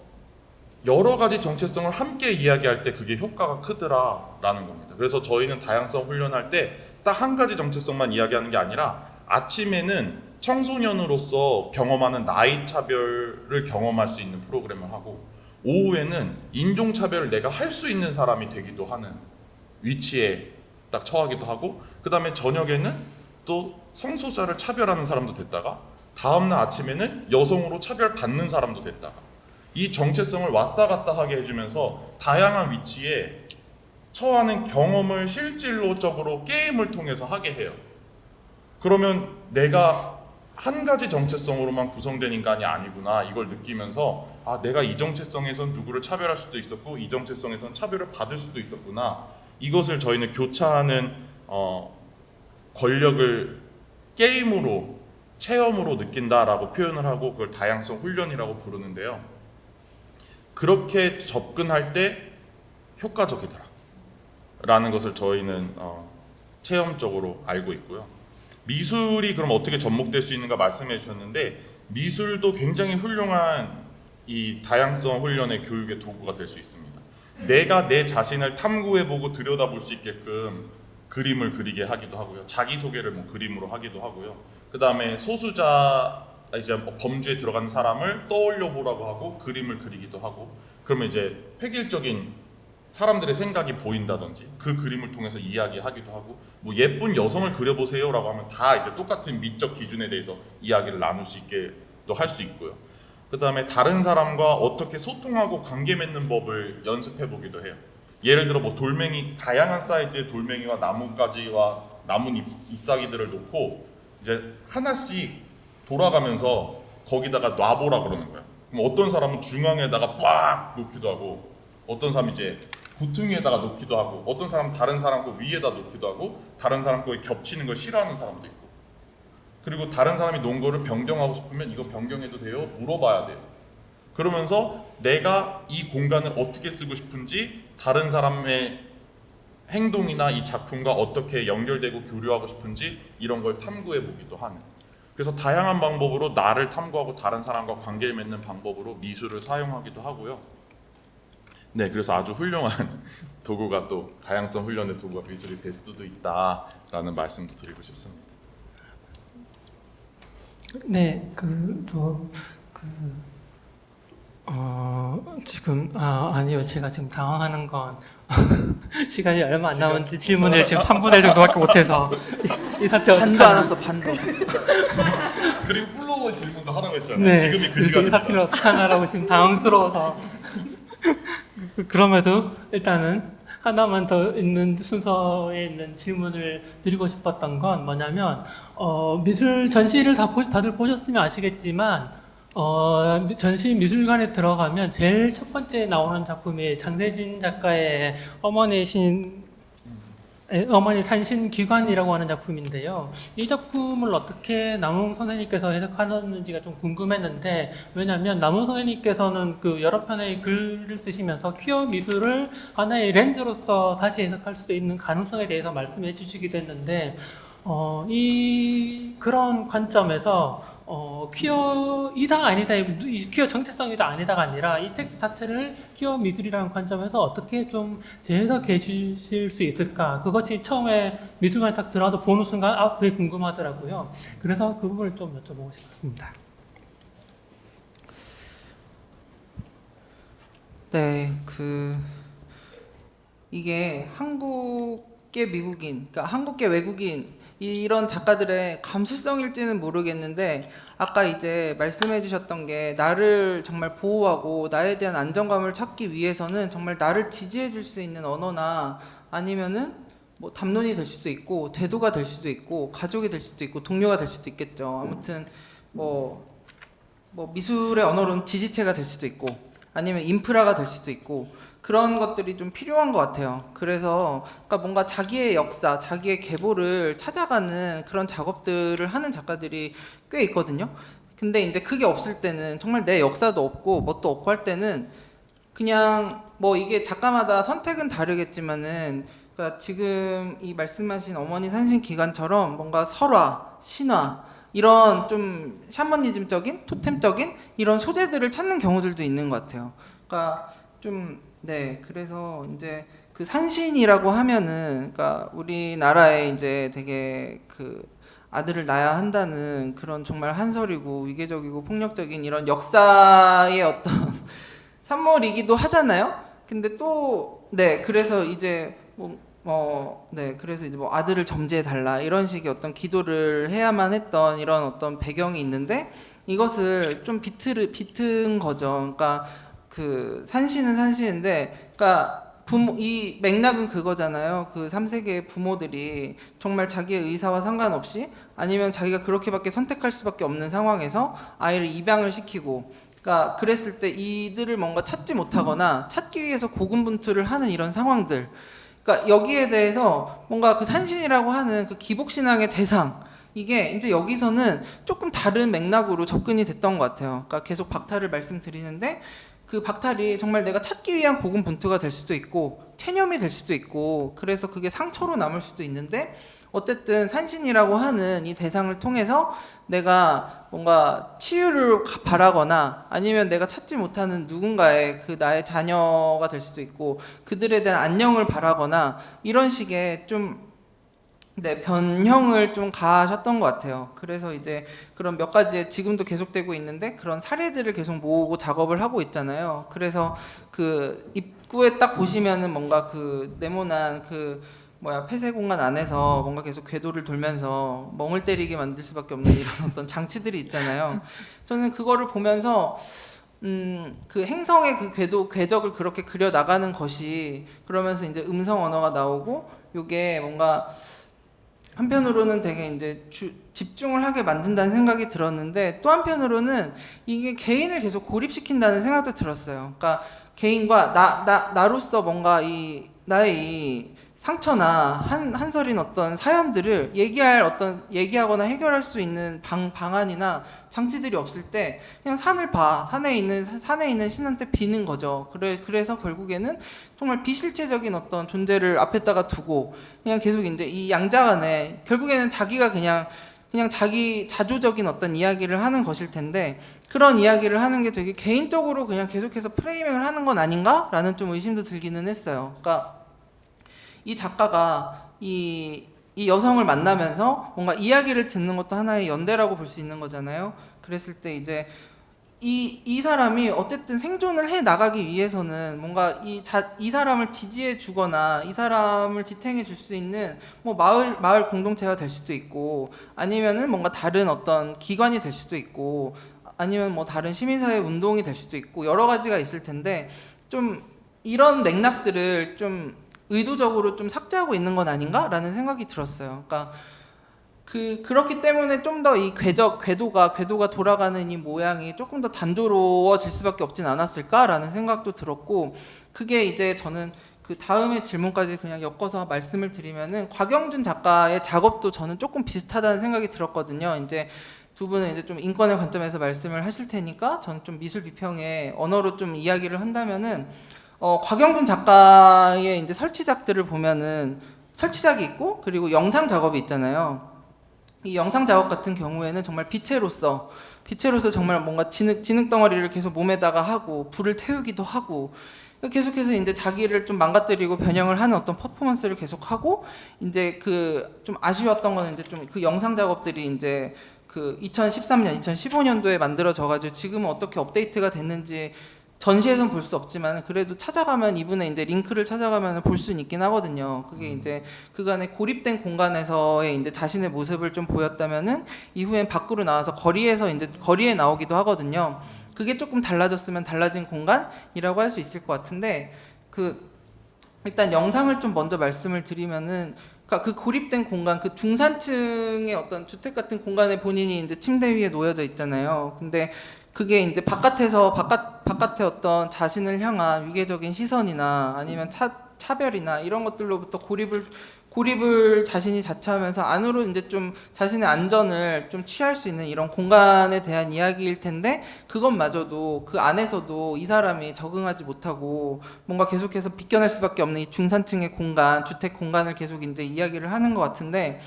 여러 가지 정체성을 함께 이야기할 때 그게 효과가 크더라라는 겁니다. 그래서 저희는 다양성 훈련할 때 딱 한 가지 정체성만 이야기하는 게 아니라 아침에는 청소년으로서 경험하는 나이 차별을 경험할 수 있는 프로그램을 하고 오후에는 인종차별을 내가 할 수 있는 사람이 되기도 하는 위치에 딱 처하기도 하고 그 다음에 저녁에는 또 성소수자를 차별하는 사람도 됐다가 다음날 아침에는 여성으로 차별받는 사람도 됐다가 이 정체성을 왔다 갔다 하게 해주면서 다양한 위치에 처하는 경험을 실질적으로 게임을 통해서 하게 해요. 그러면 내가 한 가지 정체성으로만 구성된 인간이 아니구나 이걸 느끼면서 아 내가 이 정체성에선 누구를 차별할 수도 있었고 이 정체성에선 차별을 받을 수도 있었구나 이것을 저희는 교차하는 권력을 게임으로 체험으로 느낀다라고 표현을 하고 그걸 다양성 훈련이라고 부르는데요. 그렇게 접근할 때 효과적이더라 라는 것을 저희는 체험적으로 알고 있고요. 미술이 그럼 어떻게 접목될 수 있는가 말씀해 주셨는데 미술도 굉장히 훌륭한 이 다양성 훈련의 교육의 도구가 될 수 있습니다. 내가 내 자신을 탐구해보고 들여다볼 수 있게끔 그림을 그리게 하기도 하고요. 자기소개를 뭐 그림으로 하기도 하고요. 그 다음에 소수자 이제 범주에 들어간 사람을 떠올려 보라고 하고 그림을 그리기도 하고 그러면 이제 획일적인 사람들의 생각이 보인다든지 그 그림을 통해서 이야기하기도 하고 뭐 예쁜 여성을 그려보세요라고 하면 다 이제 똑같은 미적 기준에 대해서 이야기를 나눌 수 있게도 할 수 있고요. 그 다음에 다른 사람과 어떻게 소통하고 관계 맺는 법을 연습해 보기도 해요. 예를 들어 뭐 돌멩이 다양한 사이즈의 돌멩이와 나뭇가지와 나뭇잎 잎사귀들을 놓고 이제 하나씩 돌아가면서 거기다가 놔보라 그러는 거야. 그럼 어떤 사람은 중앙에다가 빡 놓기도 하고 어떤 사람은 이제 구퉁이에다가 놓기도 하고 어떤 사람은 다른 사람 거 위에다 놓기도 하고 다른 사람 거에 겹치는 걸 싫어하는 사람도 있고 그리고 다른 사람이 놓은 거를 변경하고 싶으면 이거 변경해도 돼요? 물어봐야 돼요. 그러면서 내가 이 공간을 어떻게 쓰고 싶은지 다른 사람의 행동이나 이 작품과 어떻게 연결되고 교류하고 싶은지 이런 걸 탐구해 보기도 하는 그래서 다양한 방법으로 나를 탐구하고 다른 사람과 관계를 맺는 방법으로 미술을 사용하기도 하고요. 네, 그래서 아주 훌륭한 도구가 또 다양성 훈련의 도구가 미술이 될 수도 있다라는 말씀도 드리고 싶습니다. 네, 지금 아니요, 제가 지금 당황하는 건 시간이 얼마 안 남았는데 질문을 지금 3분의 1 정도밖에 못해서 이 사태 반도 안 왔어, 반도. 그리고 플로우 질문도 하라고 했잖아요. 네, 지금이 그 그래서 이 시간입니다. 사태를 어떻게 하나라고 지금 당황스러워서 그럼에도 일단은 하나만 더 있는 순서에 있는 질문을 드리고 싶었던 건 뭐냐면 미술 전시를 다들 보셨으면 아시겠지만 전시 미술관에 들어가면 제일 첫 번째 나오는 작품이 장대진 작가의 어머니 산신 기관이라고 하는 작품인데요. 이 작품을 어떻게 남웅 선생님께서 해석하셨는지가 좀 궁금했는데, 왜냐하면 남웅 선생님께서는 그 여러 편의 글을 쓰시면서 퀴어 미술을 하나의 렌즈로서 다시 해석할 수 있는 가능성에 대해서 말씀해 주시기도 했는데, 그런 관점에서 퀴어이다 아니다, 이 퀴어 정체성이다 아니다가 아니라 이 텍스트 자체를 퀴어 미술이라는 관점에서 어떻게 좀 재해석해 주실 수 있을까? 그것이 처음에 미술관에 딱 들어가서 보는 순간 그게 궁금하더라고요. 그래서 그 부분을 좀 여쭤보고 싶었습니다. 네, 이게 한국계 미국인, 그러니까 한국계 외국인 이런 작가들의 감수성일지는 모르겠는데, 아까 이제 말씀해 주셨던 게 나를 정말 보호하고 나에 대한 안정감을 찾기 위해서는 정말 나를 지지해 줄 수 있는 언어나 아니면은 뭐 담론이 될 수도 있고 대도가 될 수도 있고 가족이 될 수도 있고 동료가 될 수도 있겠죠. 아무튼 뭐 미술의 언어로는 지지체가 될 수도 있고 아니면 인프라가 될 수도 있고 그런 것들이 좀 필요한 것 같아요. 그래서 그러니까 뭔가 자기의 역사, 자기의 계보를 찾아가는 그런 작업들을 하는 작가들이 꽤 있거든요. 근데 이제 그게 없을 때는 정말 내 역사도 없고 뭣도 없고 할 때는 그냥 뭐 이게 작가마다 선택은 다르겠지만은, 그러니까 지금 이 말씀하신 어머니 산신 기관처럼 뭔가 설화, 신화 이런 좀 샤머니즘적인, 토템적인 이런 소재들을 찾는 경우들도 있는 것 같아요. 그러니까 좀 네, 그래서 이제 그 산신이라고 하면은, 그러니까 우리나라에 이제 되게 그 아들을 낳아야 한다는 그런 정말 한설이고 위계적이고 폭력적인 이런 역사의 어떤 산물이기도 하잖아요. 근데 또 네, 그래서 이제 네, 그래서 이제 뭐 아들을 점지해 달라 이런 식의 어떤 기도를 해야만 했던 이런 어떤 배경이 있는데, 이것을 좀 비튼 거죠. 그러니까 그 산신은 산신인데, 그러니까 이 맥락은 그거잖아요. 그 3세계의 부모들이 정말 자기의 의사와 상관없이 아니면 자기가 그렇게밖에 선택할 수밖에 없는 상황에서 아이를 입양을 시키고, 그러니까 그랬을 때 이들을 뭔가 찾지 못하거나 찾기 위해서 고군분투를 하는 이런 상황들. 그러니까 여기에 대해서 뭔가 그 산신이라고 하는 그 기복신앙의 대상, 이게 이제 여기서는 조금 다른 맥락으로 접근이 됐던 것 같아요. 그러니까 계속 박탈을 말씀드리는데, 그 박탈이 정말 내가 찾기 위한 고군분투가 될 수도 있고 체념이 될 수도 있고, 그래서 그게 상처로 남을 수도 있는데, 어쨌든 산신이라고 하는 이 대상을 통해서 내가 뭔가 치유를 바라거나 아니면 내가 찾지 못하는 누군가의 그 나의 자녀가 될 수도 있고 그들에 대한 안녕을 바라거나 이런 식의 좀 네, 변형을 좀 가하셨던 것 같아요. 그래서 이제 그런 몇 가지의 지금도 계속되고 있는데 그런 사례들을 계속 모으고 작업을 하고 있잖아요. 그래서 그 입구에 딱 보시면은 뭔가 그 네모난 그 폐쇄 공간 안에서 뭔가 계속 궤도를 돌면서 멍을 때리게 만들 수밖에 없는 이런 어떤 장치들이 있잖아요. 저는 그거를 보면서 그 행성의 그 궤적을 그렇게 그려 나가는 것이, 그러면서 이제 음성 언어가 나오고 요게 뭔가 한편으로는 되게 이제 집중을 하게 만든다는 생각이 들었는데, 또 한편으로는 이게 개인을 계속 고립시킨다는 생각도 들었어요. 그러니까 개인과 나로서 뭔가 나의 이 상처나 한설인 어떤 사연들을 얘기하거나 해결할 수 있는 방안이나 장치들이 없을 때 그냥 산에 있는 신한테 비는 거죠. 그래서 결국에는 정말 비실체적인 어떤 존재를 앞에다가 두고 그냥 계속 이제 이 양자간에 결국에는 자기가 그냥 그냥 자기 자조적인 어떤 이야기를 하는 것일 텐데 그런 이야기를 하는 게 되게 개인적으로 그냥 계속해서 프레이밍을 하는 건 아닌가라는 좀 의심도 들기는 했어요. 그러니까 이 작가가 이 여성을 만나면서 뭔가 이야기를 듣는 것도 하나의 연대라고 볼 수 있는 거잖아요. 그랬을 때 이제 이 사람이 어쨌든 생존을 해 나가기 위해서는 뭔가 이 사람을 지지해 주거나 이 사람을 지탱해 줄 수 있는 뭐 마을 공동체가 될 수도 있고 아니면은 뭔가 다른 어떤 기관이 될 수도 있고 아니면 뭐 다른 시민사회 운동이 될 수도 있고 여러 가지가 있을 텐데 좀 이런 맥락들을 좀 의도적으로 좀 삭제하고 있는 건 아닌가라는 생각이 들었어요. 그러니까 그렇기 때문에 좀 더 이 궤도가 돌아가는 이 모양이 조금 더 단조로워질 수밖에 없진 않았을까라는 생각도 들었고 그게 이제 저는 그 다음에 질문까지 그냥 엮어서 말씀을 드리면은 곽영준 작가의 작업도 저는 조금 비슷하다는 생각이 들었거든요. 이제 두 분은 이제 좀 인권의 관점에서 말씀을 하실 테니까 저는 좀 미술 비평의 언어로 좀 이야기를 한다면은 곽영준 작가의 이제 설치작들을 보면은 설치작이 있고 그리고 영상 작업이 있잖아요. 이 영상 작업 같은 경우에는 정말 빛으로서 정말 뭔가 진흙 덩어리를 계속 몸에다가 하고 불을 태우기도 하고 계속해서 이제 자기를 좀 망가뜨리고 변형을 하는 어떤 퍼포먼스를 계속하고 이제 그 좀 아쉬웠던 거는 이제 좀 그 영상 작업들이 이제 그 2013년, 2015년도에 만들어져가지고 지금은 어떻게 업데이트가 됐는지 전시에선 볼 수 없지만 그래도 찾아가면 이분의 이제 링크를 찾아가면 볼 수는 있긴 하거든요. 그게 이제 그간의 고립된 공간에서의 이제 자신의 모습을 좀 보였다면은 이후엔 밖으로 나와서 거리에 나오기도 하거든요. 그게 조금 달라졌으면 달라진 공간이라고 할 수 있을 것 같은데 일단 영상을 좀 먼저 말씀을 드리면은 그러니까 그 고립된 공간, 그 중산층의 어떤 주택 같은 공간에 본인이 이제 침대 위에 놓여져 있잖아요. 근데 그게 이제 바깥의 어떤 자신을 향한 위계적인 시선이나 아니면 차별이나 이런 것들로부터 고립을 자신이 자처하면서 안으로 이제 좀 자신의 안전을 좀 취할 수 있는 이런 공간에 대한 이야기일 텐데 그것마저도 그 안에서도 이 사람이 적응하지 못하고 뭔가 계속해서 비껴낼 수밖에 없는 이 중산층의 공간, 주택 공간을 계속 이제 이야기를 하는 것 같은데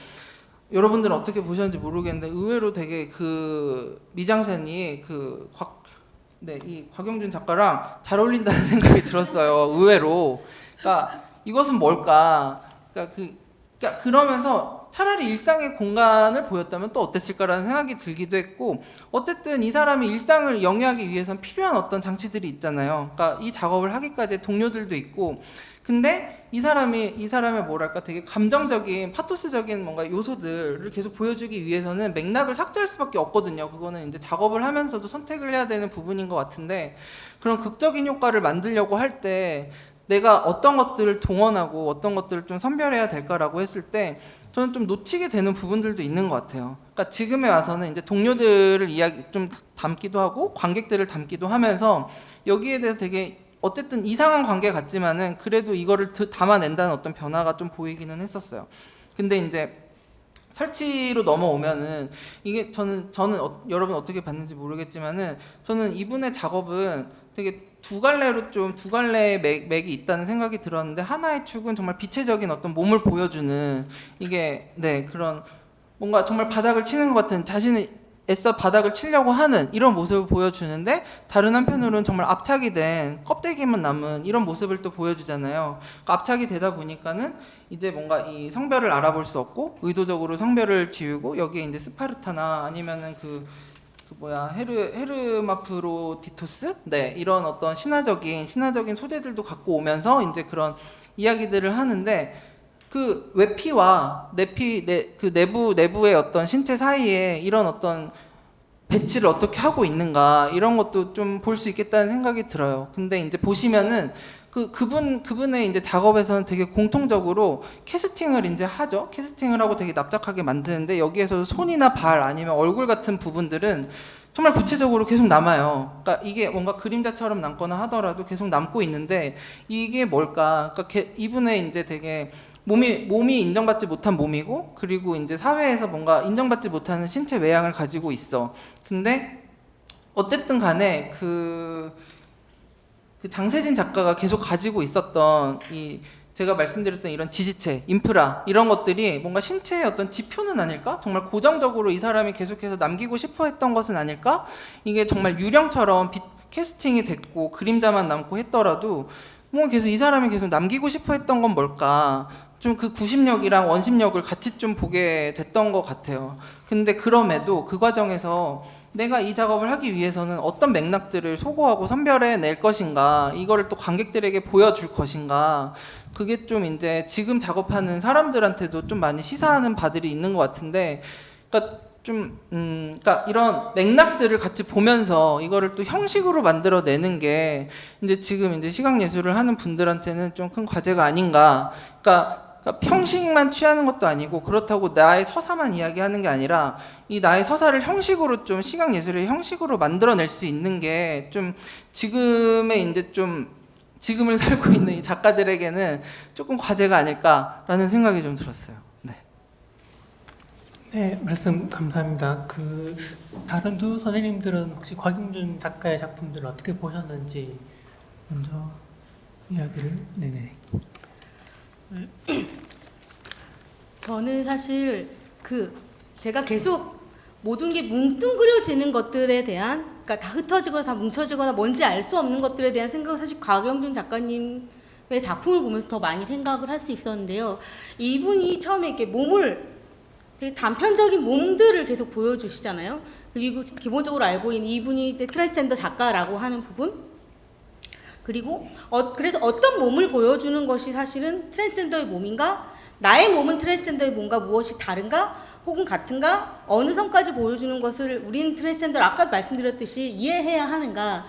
여러분들은 어떻게 보셨는지 모르겠는데 의외로 되게 그 미장센이 이 곽영준 작가랑 잘 어울린다는 생각이 들었어요. 의외로. 그러니까 이것은 뭘까? 그러니까 그러면서 차라리 일상의 공간을 보였다면 또 어땠을까라는 생각이 들기도 했고 어쨌든 이 사람이 일상을 영위하기 위해선 필요한 어떤 장치들이 있잖아요. 그러니까 이 작업을 하기까지 동료들도 있고 근데 이 사람의 뭐랄까 되게 감정적인 파토스적인 뭔가 요소들을 계속 보여주기 위해서는 맥락을 삭제할 수밖에 없거든요. 그거는 이제 작업을 하면서도 선택을 해야 되는 부분인 것 같은데 그런 극적인 효과를 만들려고 할 때 내가 어떤 것들을 동원하고 어떤 것들을 좀 선별해야 될까라고 했을 때 저는 좀 놓치게 되는 부분들도 있는 것 같아요. 그러니까 지금에 와서는 이제 동료들을 좀 담기도 하고 관객들을 담기도 하면서 여기에 대해서 되게 어쨌든 이상한 관계 같지만은 그래도 이거를 담아낸다는 어떤 변화가 좀 보이기는 했었어요. 근데 이제 설치로 넘어오면은 이게 저는 여러분 어떻게 봤는지 모르겠지만은 저는 이분의 작업은 되게 두 갈래의 맥이 있다는 생각이 들었는데 하나의 축은 정말 비체적인 어떤 몸을 보여주는 이게 그런 뭔가 정말 바닥을 치는 것 같은 자신의 애써 바닥을 치려고 하는 이런 모습을 보여주는데 다른 한편으로는 정말 압착이 된 껍데기만 남은 이런 모습을 또 보여주잖아요. 그러니까 압착이 되다 보니까는 이제 뭔가 이 성별을 알아볼 수 없고 의도적으로 성별을 지우고 여기에 이제 스파르타나 아니면은 헤르마프로디토스 이런 어떤 신화적인 소재들도 갖고 오면서 이제 그런 이야기들을 하는데 그 외피와 그 내부의 어떤 신체 사이에 이런 어떤 배치를 어떻게 하고 있는가 이런 것도 좀 볼 수 있겠다는 생각이 들어요. 근데 이제 보시면은 그분의 이제 작업에서는 되게 공통적으로 캐스팅을 이제 하죠. 캐스팅을 하고 되게 납작하게 만드는데 여기에서 손이나 발 아니면 얼굴 같은 부분들은 정말 구체적으로 계속 남아요. 그러니까 이게 뭔가 그림자처럼 남거나 하더라도 계속 남고 있는데 이게 뭘까? 그러니까 이분의 이제 되게 몸이 인정받지 못한 몸이고 그리고 이제 사회에서 뭔가 인정받지 못하는 신체 외양을 가지고 있어. 근데 어쨌든 간에 그 장세진 작가가 계속 가지고 있었던 이 제가 말씀드렸던 이런 지지체, 인프라 이런 것들이 뭔가 신체의 어떤 지표는 아닐까? 정말 고정적으로 이 사람이 계속해서 남기고 싶어 했던 것은 아닐까? 이게 정말 유령처럼 캐스팅이 됐고 그림자만 남고 했더라도 뭐 계속 이 사람이 계속 남기고 싶어 했던 건 뭘까? 좀 그 구심력이랑 원심력을 같이 좀 보게 됐던 것 같아요. 근데 그럼에도 그 과정에서 내가 이 작업을 하기 위해서는 어떤 맥락들을 소거하고 선별해 낼 것인가, 이거를 또 관객들에게 보여줄 것인가, 그게 좀 이제 지금 작업하는 사람들한테도 좀 많이 시사하는 바들이 있는 것 같은데, 그러니까 그러니까 이런 맥락들을 같이 보면서 이거를 또 형식으로 만들어내는 게 이제 지금 이제 시각 예술을 하는 분들한테는 좀 큰 과제가 아닌가. 그러니까 형식만 취하는 것도 아니고 그렇다고 나의 서사만 이야기하는 게 아니라 이 나의 서사를 형식으로 좀 시각 예술의 형식으로 만들어낼 수 있는 게 좀 지금의 이제 좀 지금을 살고 있는 이 작가들에게는 조금 과제가 아닐까라는 생각이 좀 들었어요. 네. 네, 말씀 감사합니다. 그 다른 두 선생님들은 혹시 곽영준 작가의 작품들을 어떻게 보셨는지 먼저 이야기를. 네네. 저는 사실 제가 계속 모든 게 뭉뚱그려지는 것들에 대한, 그러니까 다 흩어지거나 다 뭉쳐지거나 뭔지 알 수 없는 것들에 대한 생각을 사실 곽영준 작가님의 작품을 보면서 더 많이 생각을 할 수 있었는데요. 이분이 처음에 이렇게 몸을 되게 단편적인 몸들을 계속 보여주시잖아요. 그리고 기본적으로 알고 있는 이분이 트랜스젠더 작가라고 하는 부분, 그리고 그래서 어떤 몸을 보여주는 것이 사실은 트랜스젠더의 몸인가, 나의 몸은 트랜스젠더의 몸과 무엇이 다른가, 혹은 같은가, 어느 선까지 보여주는 것을 우린 트랜스젠더를 아까 말씀드렸듯이 이해해야 하는가,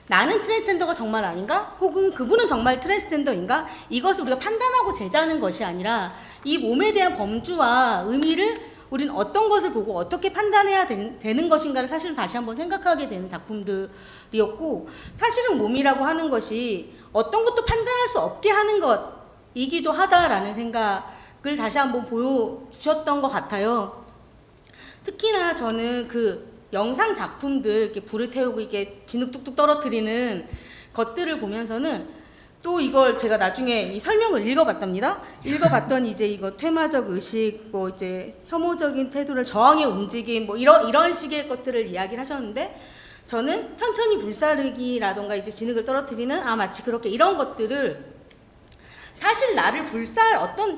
나는 트랜스젠더가 정말 아닌가, 혹은 그분은 정말 트랜스젠더인가, 이것을 우리가 판단하고 제자하는 것이 아니라 이 몸에 대한 범주와 의미를 우리는 어떤 것을 보고 어떻게 판단해야 되는 것인가를 사실은 다시 한번 생각하게 되는 작품들이었고, 사실은 몸이라고 하는 것이 어떤 것도 판단할 수 없게 하는 것이기도 하다라는 생각을 다시 한번 보여주셨던 것 같아요. 특히나 저는 그 영상 작품들, 이렇게 불을 태우고 이게 진흙 뚝뚝 떨어뜨리는 것들을 보면서는 또 이걸 제가 나중에 이 설명을 읽어봤답니다. 읽어봤더니 이제 이거 퇴마적 의식, 뭐 이제 혐오적인 태도를 저항의 움직임, 뭐 이런 식의 것들을 이야기를 하셨는데, 저는 천천히 불사르기라던가 이제 진흙을 떨어뜨리는 마치 그렇게 이런 것들을 사실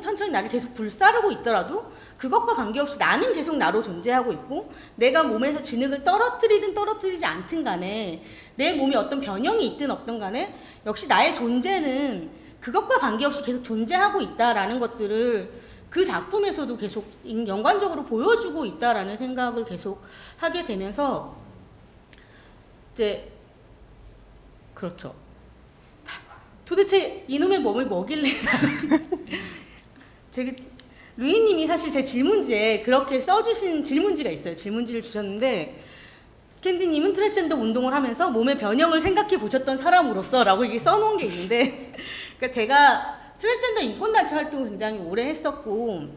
천천히 나를 계속 불사르고 있더라도 그것과 관계없이 나는 계속 나로 존재하고 있고, 내가 몸에서 진흙을 떨어뜨리든 떨어뜨리지 않든 간에 내 몸에 어떤 변형이 있든 없든 간에 역시 나의 존재는 그것과 관계없이 계속 존재하고 있다라는 것들을 그 작품에서도 계속 연관적으로 보여주고 있다라는 생각을 계속 하게 되면서, 이제 그렇죠. 도대체 이놈의 몸을 뭐길래 루이님이 사실 제 질문지에 그렇게 써주신 질문지가 있어요. 질문지를 주셨는데, 캔디님은 트랜스젠더 운동을 하면서 몸의 변형을 생각해 보셨던 사람으로서 라고 이게 써놓은 게 있는데, 그러니까 제가 트랜스젠더 인권단체 활동을 굉장히 오래 했었고,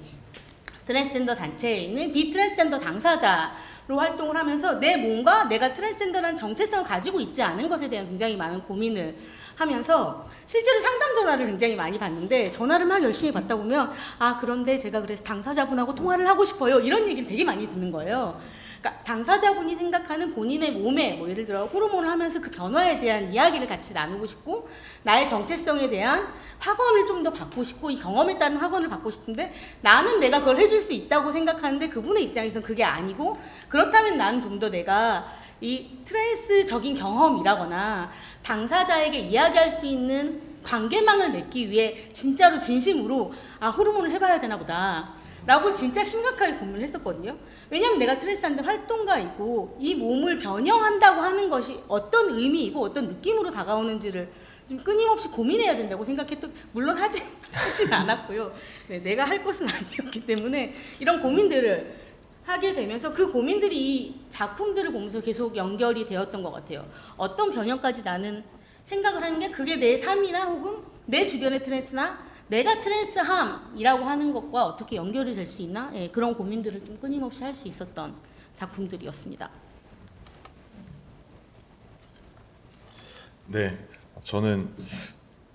트랜스젠더 단체에 있는 비트랜스젠더 당사자로 활동을 하면서 내 몸과 내가 트랜스젠더라는 정체성을 가지고 있지 않은 것에 대한 굉장히 많은 고민을 하면서 실제로 상담 전화를 굉장히 많이 받는데, 전화를 막 열심히 받다 보면 그런데 제가 그래서 당사자분하고 통화를 하고 싶어요, 이런 얘기를 되게 많이 듣는 거예요. 그러니까 당사자분이 생각하는 본인의 몸에 뭐 예를 들어 호르몬을 하면서 그 변화에 대한 이야기를 같이 나누고 싶고, 나의 정체성에 대한 확언을 좀 더 받고 싶고, 이 경험에 따른 확언을 받고 싶은데 나는 내가 그걸 해줄 수 있다고 생각하는데 그분의 입장에서는 그게 아니고, 그렇다면 나는 좀 더 내가 이 트랜스적인 경험이라거나 당사자에게 이야기할 수 있는 관계망을 맺기 위해 진짜로 진심으로 호르몬을 해봐야 되나 보다 라고 진짜 심각하게 고민을 했었거든요. 왜냐면 내가 트랜스젠더 활동가이고 이 몸을 변형한다고 하는 것이 어떤 의미이고 어떤 느낌으로 다가오는지를 좀 끊임없이 고민해야 된다고 생각했던, 물론 하진 않았고요. 네, 내가 할 것은 아니었기 때문에 이런 고민들을 하게 되면서 그 고민들이 이 작품들을 보면서 계속 연결이 되었던 것 같아요. 어떤 변형까지 나는 생각을 하는 게 그게 내 삶이나 혹은 내 주변의 트랜스나 내가 트랜스함이라고 하는 것과 어떻게 연결이 될 수 있나? 그런 고민들을 좀 끊임없이 할 수 있었던 작품들이었습니다. 네, 저는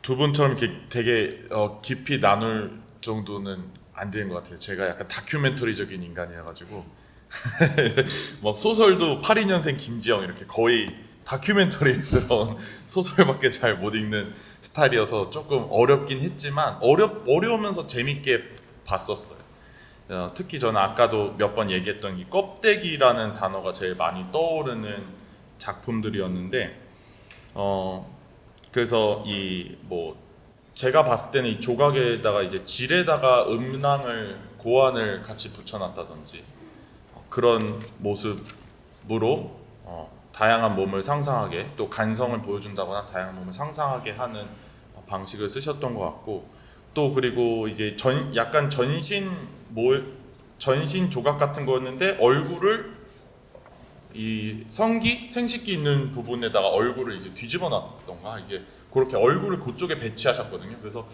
두 분처럼 이렇게 되게 깊이 나눌 정도는 안 되는 것 같아요. 제가 약간 다큐멘터리적인 인간이어가지고 막 소설도 82년생 김지영 이렇게 거의 다큐멘터리스러운 소설밖에 잘 못 읽는 스타일이어서 조금 어렵긴 했지만 어려우면서 재밌게 봤었어요. 특히 저는 아까도 몇 번 얘기했던 이 껍데기라는 단어가 제일 많이 떠오르는 작품들이었는데 그래서 이 뭐 제가 봤을 때는 이 조각에다가 이제 질에다가 음랑을 고안을 같이 붙여놨다든지 그런 모습으로 다양한 몸을 상상하게 또 간성을 보여준다거나 다양한 몸을 상상하게 하는 방식을 쓰셨던 것 같고 또 그리고 이제 약간 전신 조각 같은 거였는데 얼굴을 이 생식기 있는 부분에다가 얼굴을 이제 뒤집어 놨던가 이게 그렇게 얼굴을 그쪽에 배치하셨거든요. 그래서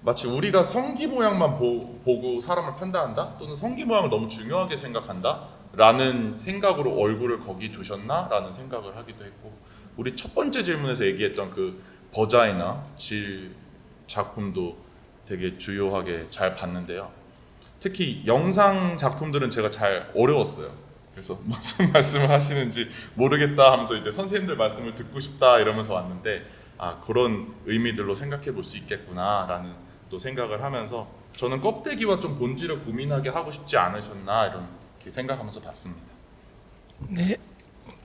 마치 우리가 성기 모양만 보고 사람을 판단한다 또는 성기 모양을 너무 중요하게 생각한다 라는 생각으로 얼굴을 거기 두셨나 라는 생각을 하기도 했고 우리 첫 번째 질문에서 얘기했던 그 버자이나 질 작품도 되게 주요하게 잘 봤는데요. 특히 영상 작품들은 제가 잘 어려웠어요. 그래서 무슨 말씀을 하시는지 모르겠다 하면서 이제 선생님들 말씀을 듣고 싶다 이러면서 왔는데 그런 의미들로 생각해 볼 수 있겠구나라는 또 생각을 하면서 저는 껍데기와 좀 본질을 고민하게 하고 싶지 않으셨나 이렇게 생각하면서 봤습니다. 네,